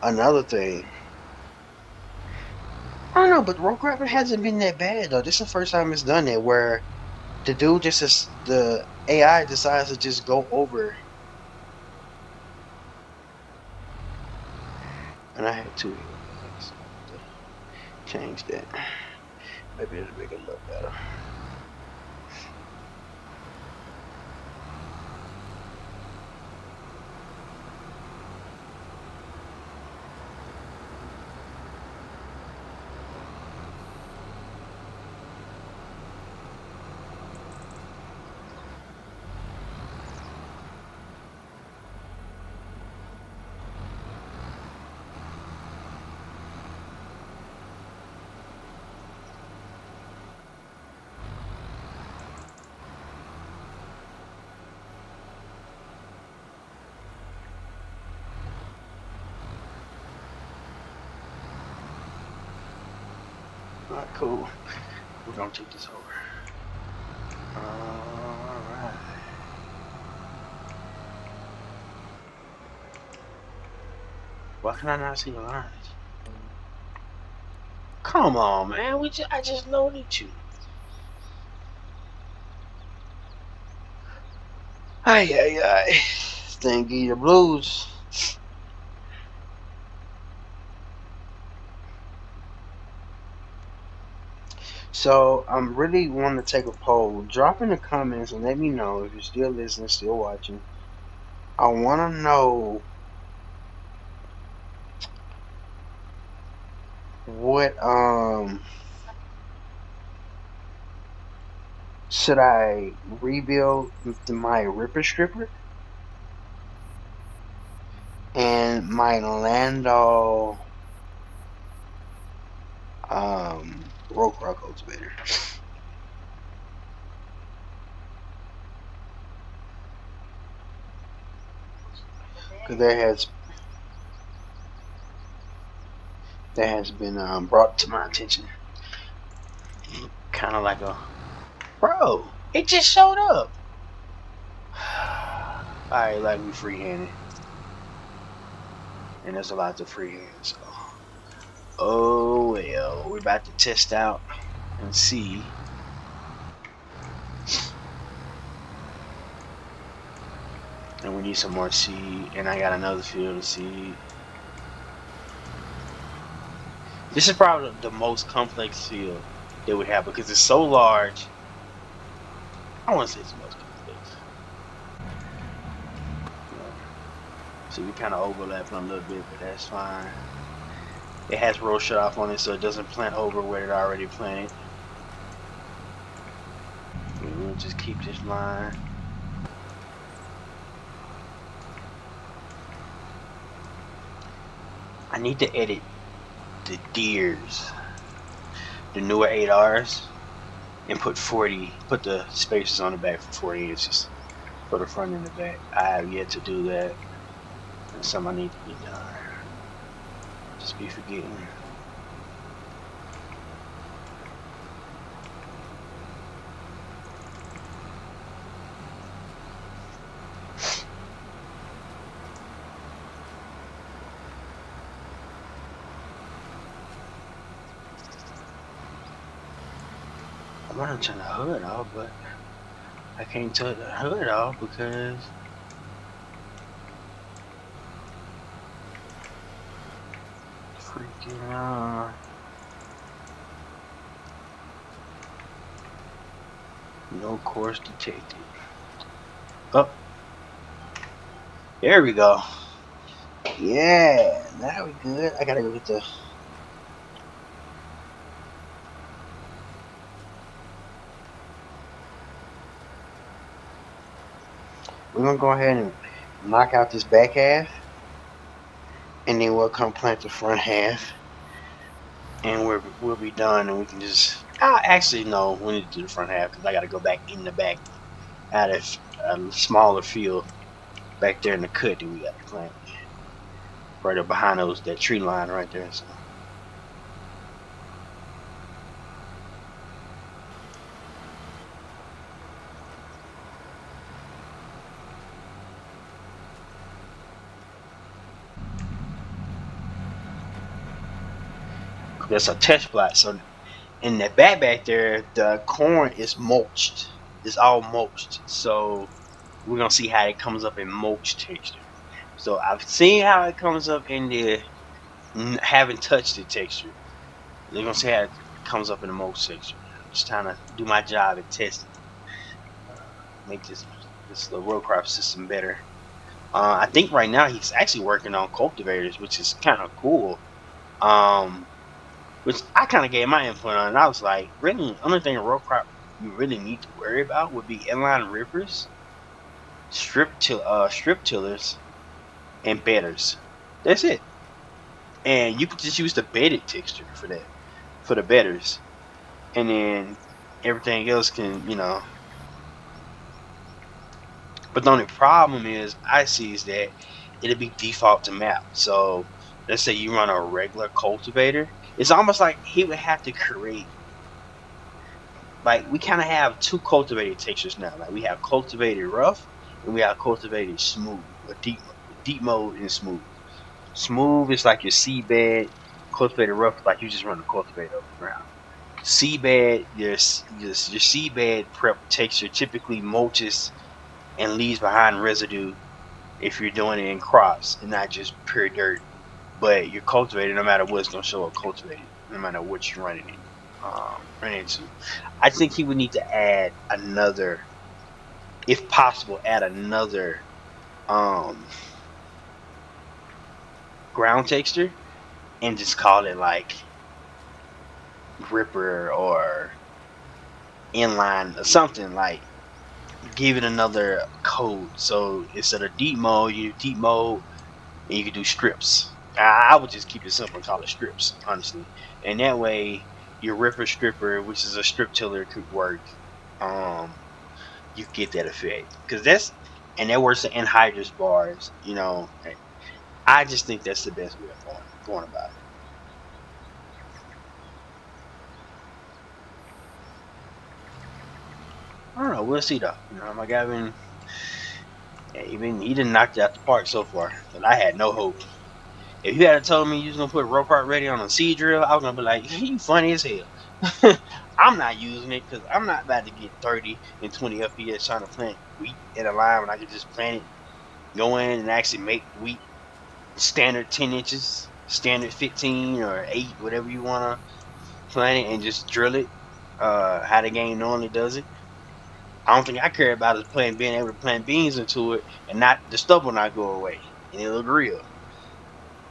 another thing. I don't know, but road grabbing hasn't been that bad though. This is the first time it's done it where the dude the AI decides to just go over. And I had to change that. Maybe it'll make it look better. Alright, cool. We're gonna take this over. Alright. Why can I not see the lines? Come on, man. I just loaded you. Ay. Thing give you the blues. So I'm really wanting to take a poll. Drop in the comments and let me know if you're still listening, still watching. I want to know what should I rebuild my Ripper Stripper and my Lando row crop cultivator. Because that has been brought to my attention. Kind of like a, bro, it just showed up. I like me freehanded, and there's a lot to freehand. So, oh well, we're about to test out and see. And we need some more seed, and I got another field of seed. This is probably the most complex field that we have because it's so large. I want to say it's the most complex. So we kind of overlapping a little bit, but that's fine. It has row shut off on it, so it doesn't plant over where it already planted. We'll just keep this line. I need to edit the deers, the newer 8Rs, and put the spacers on the back for 40 inches for the front and the back. I have yet to do that. That's something I need to get done. Just be forgetting. I want to turn the hood off, but I can't turn the hood off because freaking no course detected. Oh, there we go. Yeah, now we good. I gotta go get the. We're gonna go ahead and knock out this back half, and then we'll come plant the front half, and we'll be done, and we can just. Actually no, we need to do the front half because I gotta go back in the back out of a smaller field back there in the cut that we got to plant right up behind that tree line right there. So. That's a test plot. So in the back there, the corn is mulched. It's all mulched. So we're gonna see how it comes up in mulch texture. So I've seen how it comes up in the haven't touched the texture. We're gonna see how it comes up in the mulch texture. I'm just trying to do my job at testing. Make this little row crop system better. I think right now he's actually working on cultivators, which is kind of cool. Which I kind of gave my input on, and I was like, really, only thing a row crop you really need to worry about would be inline rippers, strip tillers, and bedders. That's it. And you could just use the bedded texture for that, for the bedders, and then everything else can, But the only problem I see is that it'll be default to map. So let's say you run a regular cultivator. It's almost like he would have to create, like, we kind of have two cultivated textures now. Like, we have cultivated rough and we have cultivated smooth, or deep mode and smooth. Smooth is like your seedbed. Cultivated rough is like you just run a cultivator over the ground. Seedbed, your seedbed prep texture typically mulches and leaves behind residue if you're doing it in crops and not just pure dirt. But your cultivator, no matter what, it's gonna show up cultivated, no matter what you're running into. I think he would need to add another, if possible, ground texture and just call it like ripper or inline or something, like give it another code. So instead of deep mode, you do deep mode and you can do strips. I would just keep it simple and call it strips, honestly. And that way your ripper stripper, which is a strip tiller, could work. You get that effect because that works in anhydrous bars. I just think that's the best way of going about it. I don't know. We'll see though. You know, my guy he done knocked it out the park so far. But I had no hope. If you had told me you was gonna put row part ready on a seed drill, I was gonna be like, you funny as hell. I'm not using it because I'm not about to get 30 and 20 FPS trying to plant wheat in a line when I could just plant it, go in and actually make wheat standard 10 inches, standard 15 or 8, whatever you wanna plant it, and just drill it. How the game normally does it. I don't think I care about is being able to plant beans into it and not the stubble not go away and it look real.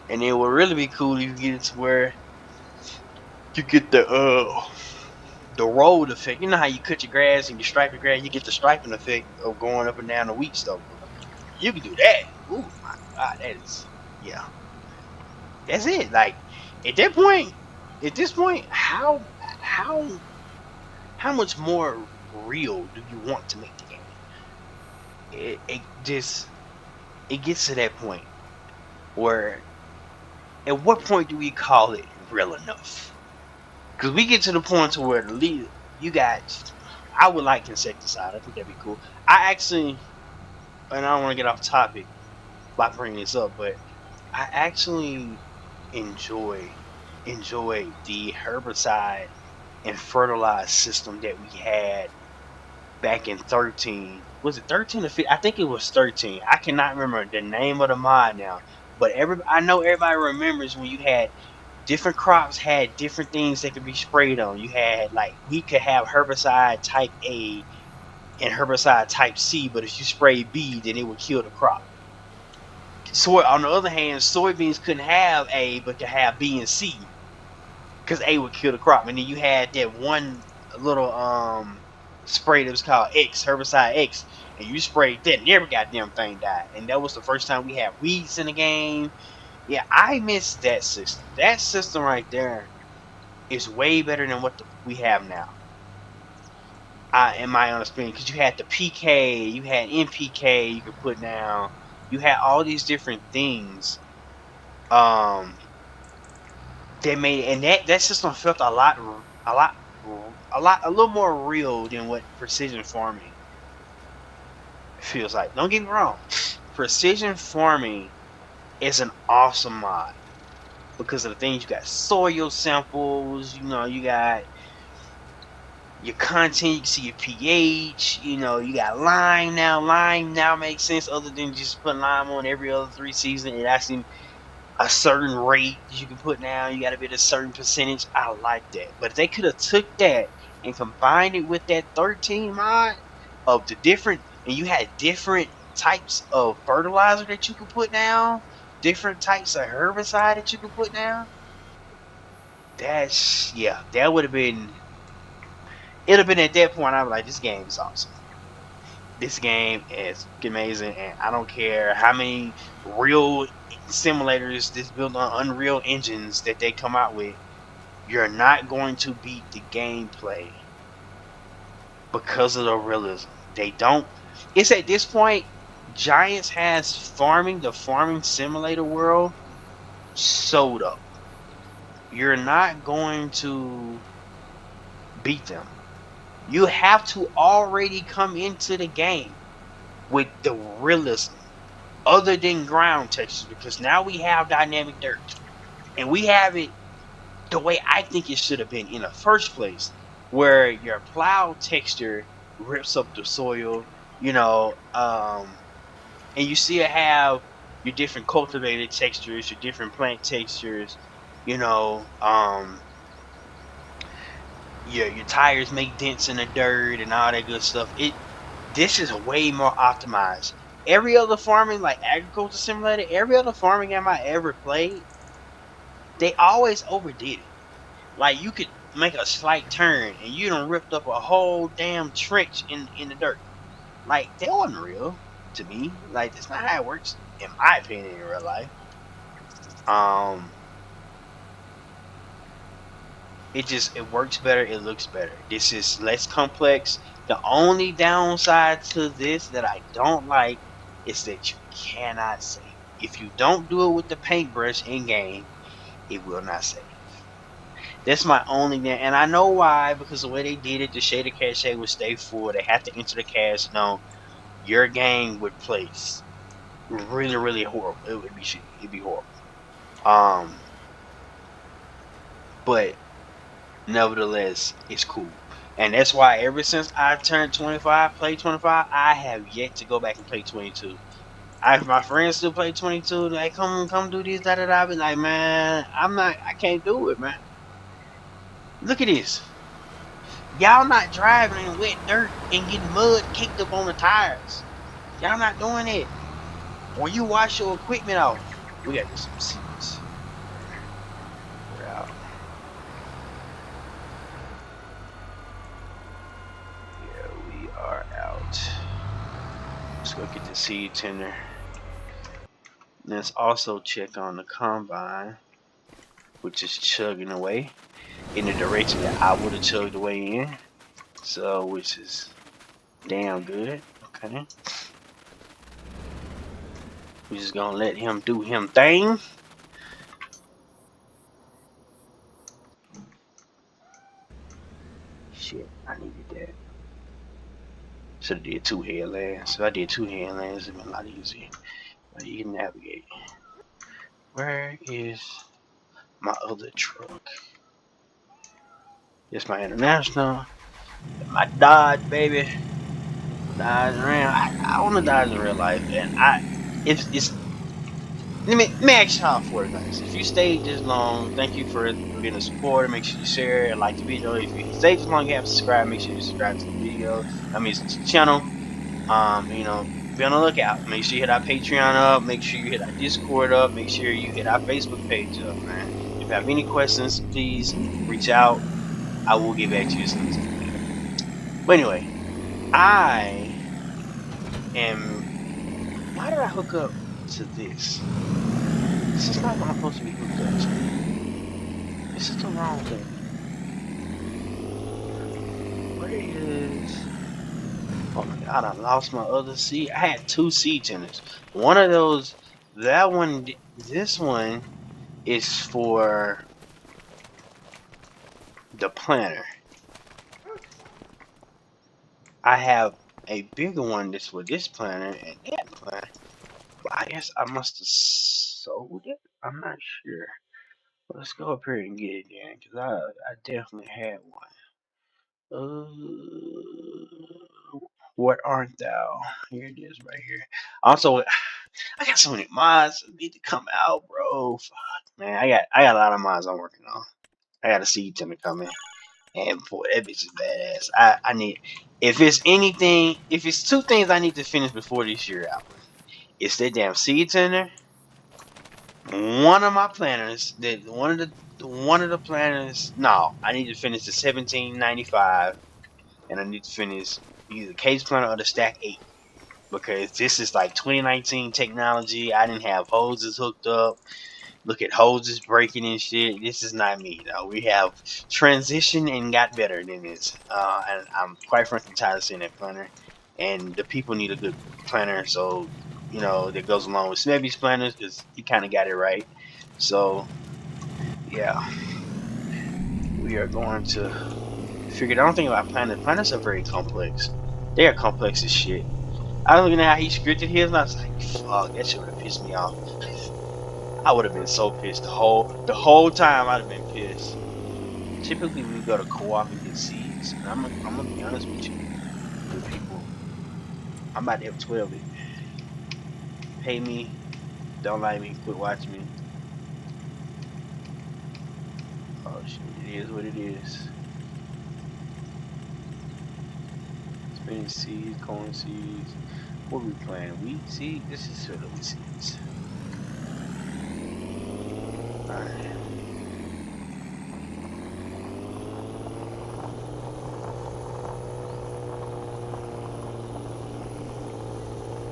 And it would really be cool if you get it to where you get the rolled effect. You know how you cut your grass and you stripe your grass, you get the striping effect of going up and down the wheat stubble. You can do that. Ooh my god, that is that's it. Like at this point, how much more real do you want to make the game? It gets to that point where at what point do we call it real enough? Because we get to the point to where the lead, you got, I would like insecticide. I think that'd be cool. I actually, and I don't want to get off topic by bringing this up, but I actually enjoy the herbicide and fertilizer system that we had back in 13. Was it 13 or 15? I think it was 13. I cannot remember the name of the mod now, but I know everybody remembers when you had different crops had different things that could be sprayed on. You had like we could have herbicide type A and herbicide type C, but if you spray B, then it would kill the crop. So on the other hand, soybeans couldn't have A, but could have B and C because A would kill the crop. And then you had that one little spray that was called X, herbicide X, and you sprayed that, and every goddamn thing died. And that was the first time we had weeds in the game. Yeah, I miss that system. That system right there is way better than what we have now. In my honest opinion, because you had the PK, you had NPK you could put down, you had all these different things. That made, and that system felt a little more real than what precision farming feels like. Don't get me wrong, precision farming is an awesome mod because of the things you got: soil samples, you know, you got your content, you can see your pH, you know, you got lime now. Lime now makes sense other than just putting lime on every other 3 seasons. It actually a certain rate you can put down. You got to be at a certain percentage. I like that. But if they could have took that and combined it with that 13 mod of the different, and you had different types of fertilizer that you could put down, different types of herbicide that you could put down, that would have been, it'd have been at that point I was like, this game is awesome. This game is amazing, and I don't care how many real simulators this built on Unreal engines that they come out with. You're not going to beat the gameplay because of the realism. They don't. It's at this point, Giants has the farming simulator world sold up. You're not going to beat them. You have to already come into the game with the realism other than ground textures, because now we have dynamic dirt and we have it the way I think it should have been in the first place, where your plow texture rips up the soil, you know, and you still have your different cultivated textures, your different plant textures, you know, your tires make dents in the dirt and all that good stuff. This is way more optimized. Every other farming, like agriculture simulator, every other farming game I ever played, they always overdid it. Like you could make a slight turn and you done ripped up a whole damn trench in the dirt. Like that wasn't real to me. Like that's not how it works in my opinion in real life. It works better, it looks better. This is less complex. The only downside to this that I don't like is that you cannot save. If you don't do it with the paintbrush in game, it will not save. That's my only thing, and I know why, because the way they did it, the shader cache would stay full. They have to enter the cache. No, your game would place really, really horrible. It would be shitty. It'd be horrible. But nevertheless, it's cool. And that's why ever since I turned 25, played 25, I have yet to go back and play 22. My friends still play 22. Like, come do this, da da da. Be like, man, I can't do it, man. Look at this. Y'all not driving in wet dirt and getting mud kicked up on the tires. Y'all not doing it. Or you wash your equipment off. We got some seeds. We're out. Yeah, we are out. Let's go get the seed tender. Let's also check on the combine, which is chugging away in the direction that I would have chugged away in. So, which is damn good. Okay. We're just gonna let him do him thing. Shit, I needed that. Should have did 2 headlands. If I did 2 headlands, it'd been a lot easier. But you can navigate. Where is my other truck? It's my International. My Dodge, baby. Dodge Ram. I want to Dodge in real life, and it's. Let me ask you how for it, guys. If you stayed this long, thank you for being a supporter. Make sure you share and like the video. If you stayed this long, you have to subscribe. Make sure you subscribe to the video. I mean, to the channel. You know, be on the lookout. Make sure you hit our Patreon up. Make sure you hit our Discord up. Make sure you hit our Facebook page up, man. If you have any questions, please reach out. I will get back to you as soon as I can. But anyway, I am. Why did I hook up to this? This is not what I'm supposed to be hooked up to. This is the wrong thing. Where is... Oh my god, I lost my other seed. I had 2 seed tenders. One of those, this one is for the planter. I have a bigger one that's for this planter and that planter. But I guess I must have sold it. I'm not sure. Let's go up here and get it then, because I definitely had one. What art thou? Here it is right here. Also, I got so many mods that need to come out, bro. Fuck, man. I got a lot of mods I'm working on. I got a seed tender coming. And boy, that bitch is badass. I need, if it's 2 things I need to finish before this year out. It's that damn seed tender. One of my planners, one of the planners. No, I need to finish the 1795, and I need to finish either the case planner or the stack 8, because this is like 2019 technology. I didn't have hoses hooked up. Look at hoses breaking and shit. This is not me, though. We have transitioned and got better than this. And I'm quite frankly tired of seeing that planner. And the people need a good planner, so you know that goes along with Smebby's planners, because he kind of got it right. So yeah, we are going to figure it out. I don't think about planners. Planners are very complex. They are complex as shit. I was looking at how he scripted his, and I was like, fuck, that shit would have pissed me off. I would have been so pissed the whole time. I'd have been pissed. Typically, we go to co-op and get seeds. And I'm gonna be honest with you, good people. I'm about to F12 it. Pay me, don't like me, quit watching me. Oh shit, it is what it is. Spinach seeds, corn seeds. What are we playing? Wheat seed? This is for the wheat seeds. Alright.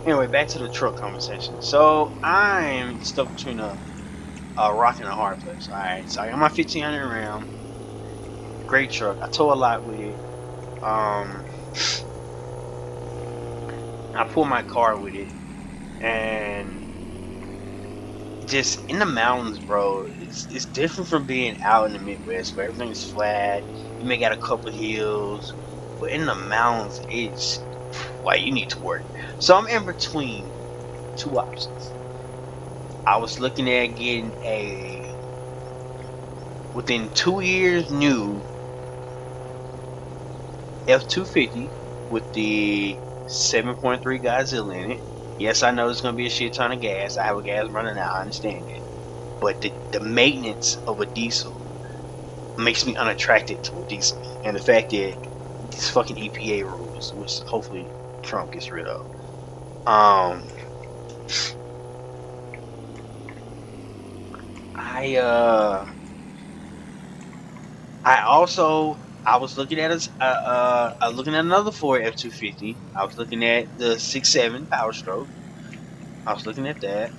Anyway, back to the truck conversation. So I'm stuck between a rock and a hard place. Alright, so I got my 1500 Ram. Great truck. I tow a lot with it. I pull my car with it, and just in the mountains, bro, it's different from being out in the Midwest where everything is flat. You may got a couple hills, but in the mountains, it's like you need to work. So I'm in between two options. I was looking at getting a within 2 years new F250 with the 7.3 Godzilla in it. Yes, I know there's gonna be a shit ton of gas. I have a gas running out. I understand that, but the maintenance of a diesel makes me unattracted to a diesel, and the fact that these fucking EPA rules, which hopefully Trump gets rid of. Um, I I was looking at looking at another Ford F250. I was looking at the 6.7 Power Stroke. I was looking at that.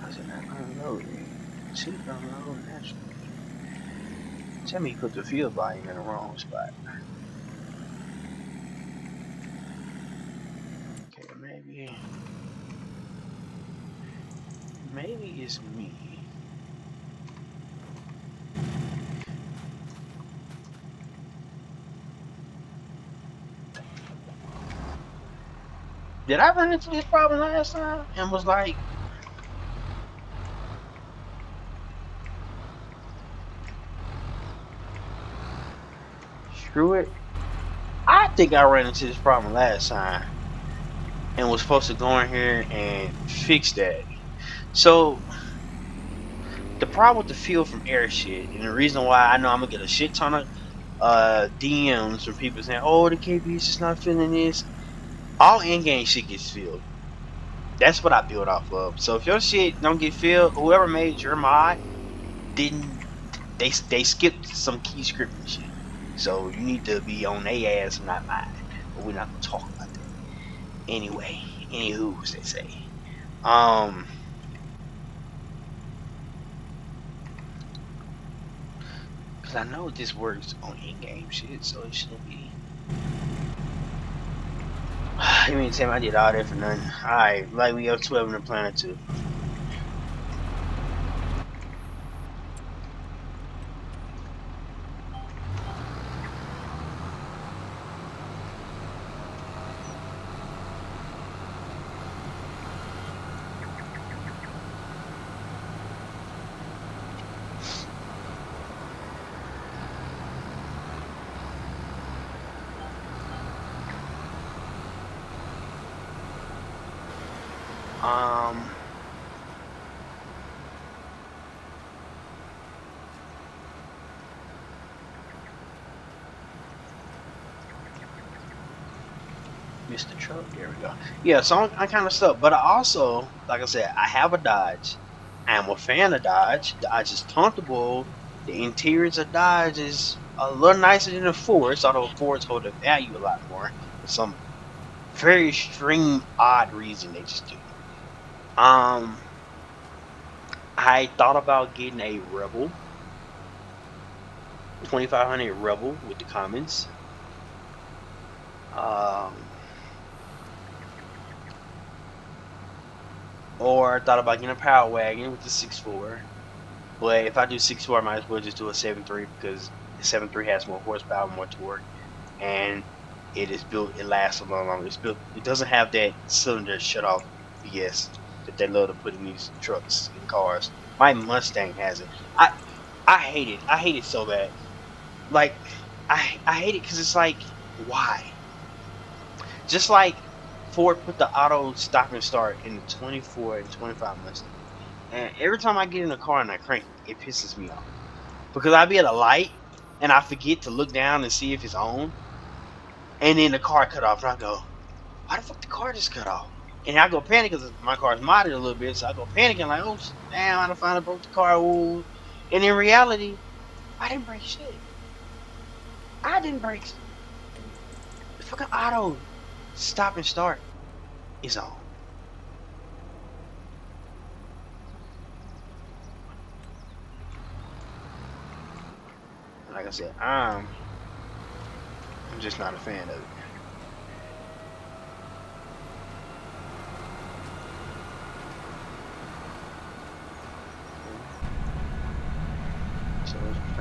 I said not unloading. Cheap unload naturally. Tell me you put the field volume in the wrong spot. Okay, maybe it's me. Did I run into this problem last time and was like, screw it? I think I ran into this problem last time and was supposed to go in here and fix that. So the problem with the feel from air shit, and the reason why I know I'm gonna get a shit ton of DMs from people saying, "Oh, the KB is just not feeling this." All in-game shit gets filled. That's what I build off of. So if your shit don't get filled, whoever made your mod didn't they skipped some key scripting shit. So you need to be on their ass and not mine. But we're not gonna talk about that. Anyway, anywho, as they say. Um Cause I know this works on in-game shit, so it shouldn't be. You mean to tell me I did all that for nothing? Alright, like we have 12 in the planet too. Mr. Truck, there we go. Yeah, so I'm kind of stuck, but I also, like I said, I have a Dodge. I'm a fan of Dodge. Dodge is comfortable. The interiors of Dodge is a little nicer than the Fords, although Fords hold the value a lot more for some very extreme, odd reason they just do. I thought about getting a Rebel 2500 Rebel with the Commons. Or I thought about getting a Power Wagon with the 6.4. But if I do 6.4, I might as well just do a 7.3 because the 7.3 has more horsepower, more torque, and it is built. It lasts a lot longer. It's built. It doesn't have that cylinder shut off BS that they love to put in these trucks and cars. My Mustang has it. I hate it. I hate it so bad. Like I hate it because it's like, why? Just like Ford put the auto stop and start in the 24 and 25 Mustang. And every time I get in the car and I crank it, it pisses me off. Because I be at a light and I forget to look down and see if it's on. And then the car cut off and I go, why the fuck the car just cut off? And I go panic because my car's modded a little bit. So I go panicking like, oh, damn, I finally broke the car. Ooh. And in reality, I didn't break shit. I didn't break shit. The fucking auto stop and start is on. Like I said, I'm just not a fan of it.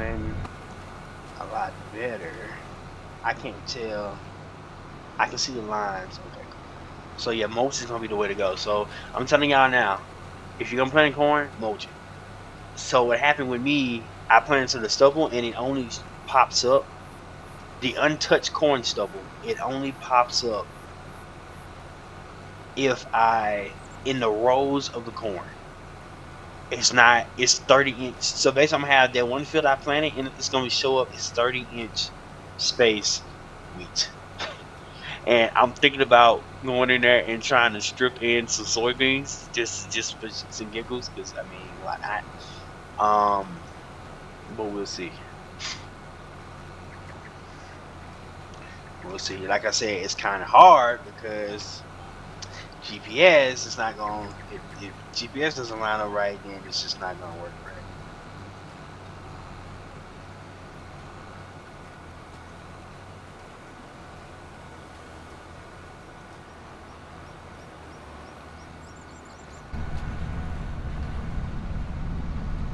moving a lot better. I can't tell. I can see the lines. Okay. So yeah, mulch is gonna be the way to go. So I'm telling y'all now, if you're gonna plant corn, mulch it. So what happened with me, I planted the stubble and it only pops up. The untouched corn stubble, it only pops up if in the rows of the corn. It's 30-inch. So basically I'm gonna have that one field I planted and it's gonna show up as 30-inch space wheat. And I'm thinking about going in there and trying to strip in some soybeans just for some giggles, because I mean, why not? But we'll see. We'll see. Like I said, it's kind of hard because GPS is not going. If GPS doesn't line up right, then it's just not going to work right.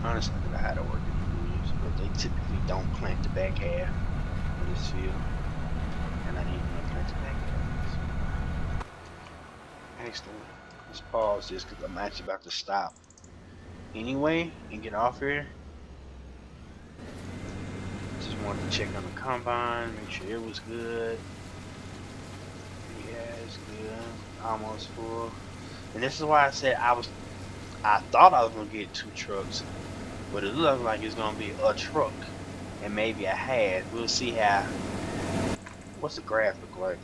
Honestly, I don't know how to work it, but they typically don't plant the back half of this field, and I need to plant the back half. Excellent. Let's pause this because I'm actually about to stop anyway and get off here. Just wanted to check on the combine, make sure it was good. Yeah, it's good. Almost full. And this is why I said I thought I was gonna get 2 trucks, but it looks like it's gonna be a truck and maybe a half. We'll see how. What's the graph look like?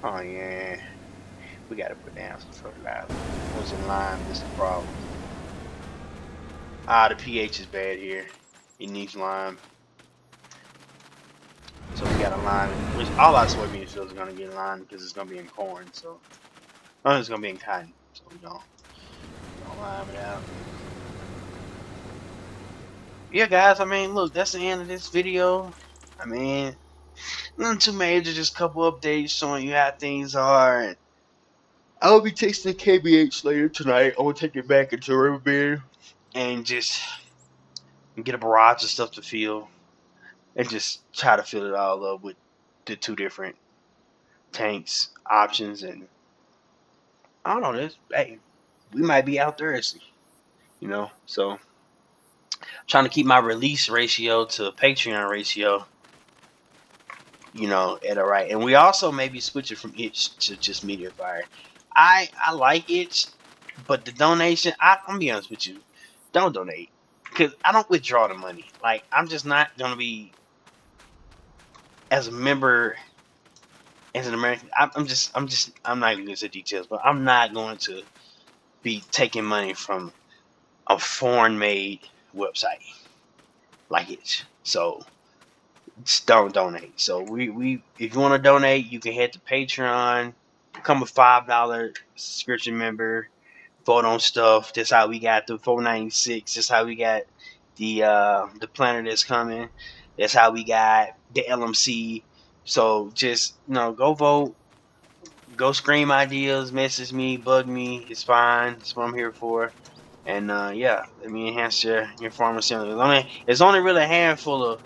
Oh yeah, we gotta put down some fertilizer. What's in line? What's the problem? The pH is bad here. It needs lime. So we got a line, which all our soybean fields are gonna get lime because it's gonna be in corn. So, it's gonna be in cotton. So we don't lime it out. Yeah, guys. I mean, look, that's the end of this video. I mean, nothing too major, just a couple updates showing you how things are. And I'll be tasting KBH later tonight. I will take it back into Riverbend and just get a barrage of stuff to fill. And just try to fill it all up with the 2 different tanks options, and I don't know. Hey, we might be out Thursday, So trying to keep my release ratio to Patreon ratio, at a right. And we also maybe switch it from itch to just meteor fire. I like itch, but the donation, I'm gonna be honest with you, don't donate because I don't withdraw the money. Like, I'm just not gonna be. As a member, as an American, I'm not even gonna say details, but I'm not going to be taking money from a foreign-made website like it. So just don't donate. So we if you want to donate, you can head to Patreon, become a $5 subscription member, vote on stuff. That's how we got the 496. That's how we got the planner that's coming. That's how we got the LMC. So just go vote, go scream ideas, message me, bug me. It's fine. That's what I'm here for. And yeah, let me enhance your farmer assembly. There's only really a handful of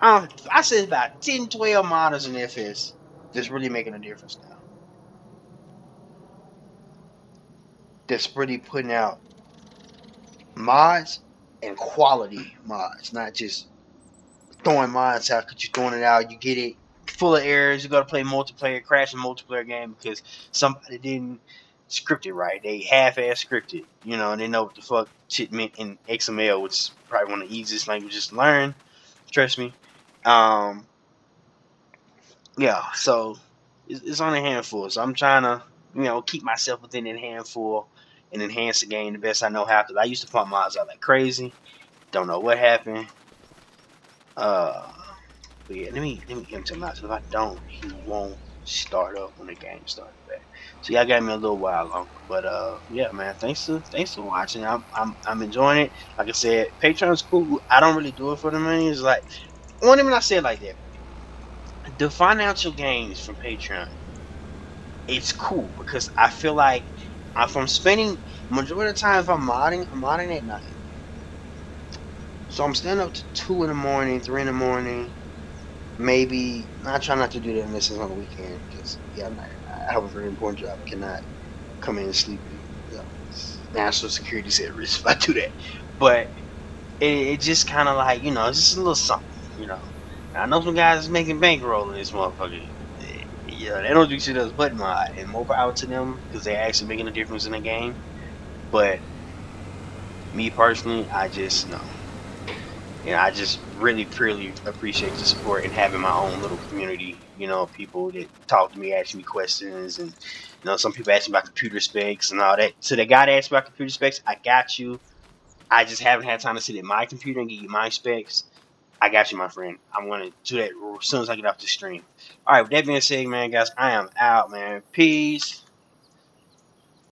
I said about 10, 12 modders in FS that's really making a difference now. That's really putting out mods and quality mods, not just throwing mods out because you're throwing it out, you get it full of errors, you gotta play multiplayer, crash a multiplayer game because somebody didn't script it right. They half-ass scripted, and they know what the fuck shit meant in XML, which is probably one of the easiest languages to learn. Trust me. Yeah, so it's only a handful. So I'm trying to, keep myself within that handful and enhance the game the best I know how. Because I used to pump mods out like crazy. Don't know what happened. But yeah, let me get him to mods. If I don't, he won't start up when the game starts back. So y'all got me a little while longer. But yeah, man, thanks for watching. I'm enjoying it. Like I said, Patreon's cool. I don't really do it for the money. It's like, when I say it like that, the financial gains from Patreon, it's cool because I feel like if I'm spending majority of the time, if I'm modding at night. So I'm staying up to 2 in the morning, 3 in the morning. Maybe I try not to do that unless it's on the weekend because yeah, I have a very important job. I cannot come in and sleep and national security is at risk if I do that. But it just kind of like it's just a little something. I know some guys is making bankroll in this motherfucker. Yeah, they don't do shit else but mod, and more power to them because they're actually making a difference in the game. But me personally, I just know. I just really, purely appreciate the support and having my own little community. People that talk to me, ask me questions, and some people ask me about computer specs and all that. So the guy that asked about computer specs, I got you. I just haven't had time to sit at my computer and give you my specs. I got you, my friend. I'm gonna do that as soon as I get off the stream. All right. With that being said, man, guys, I am out, man. Peace.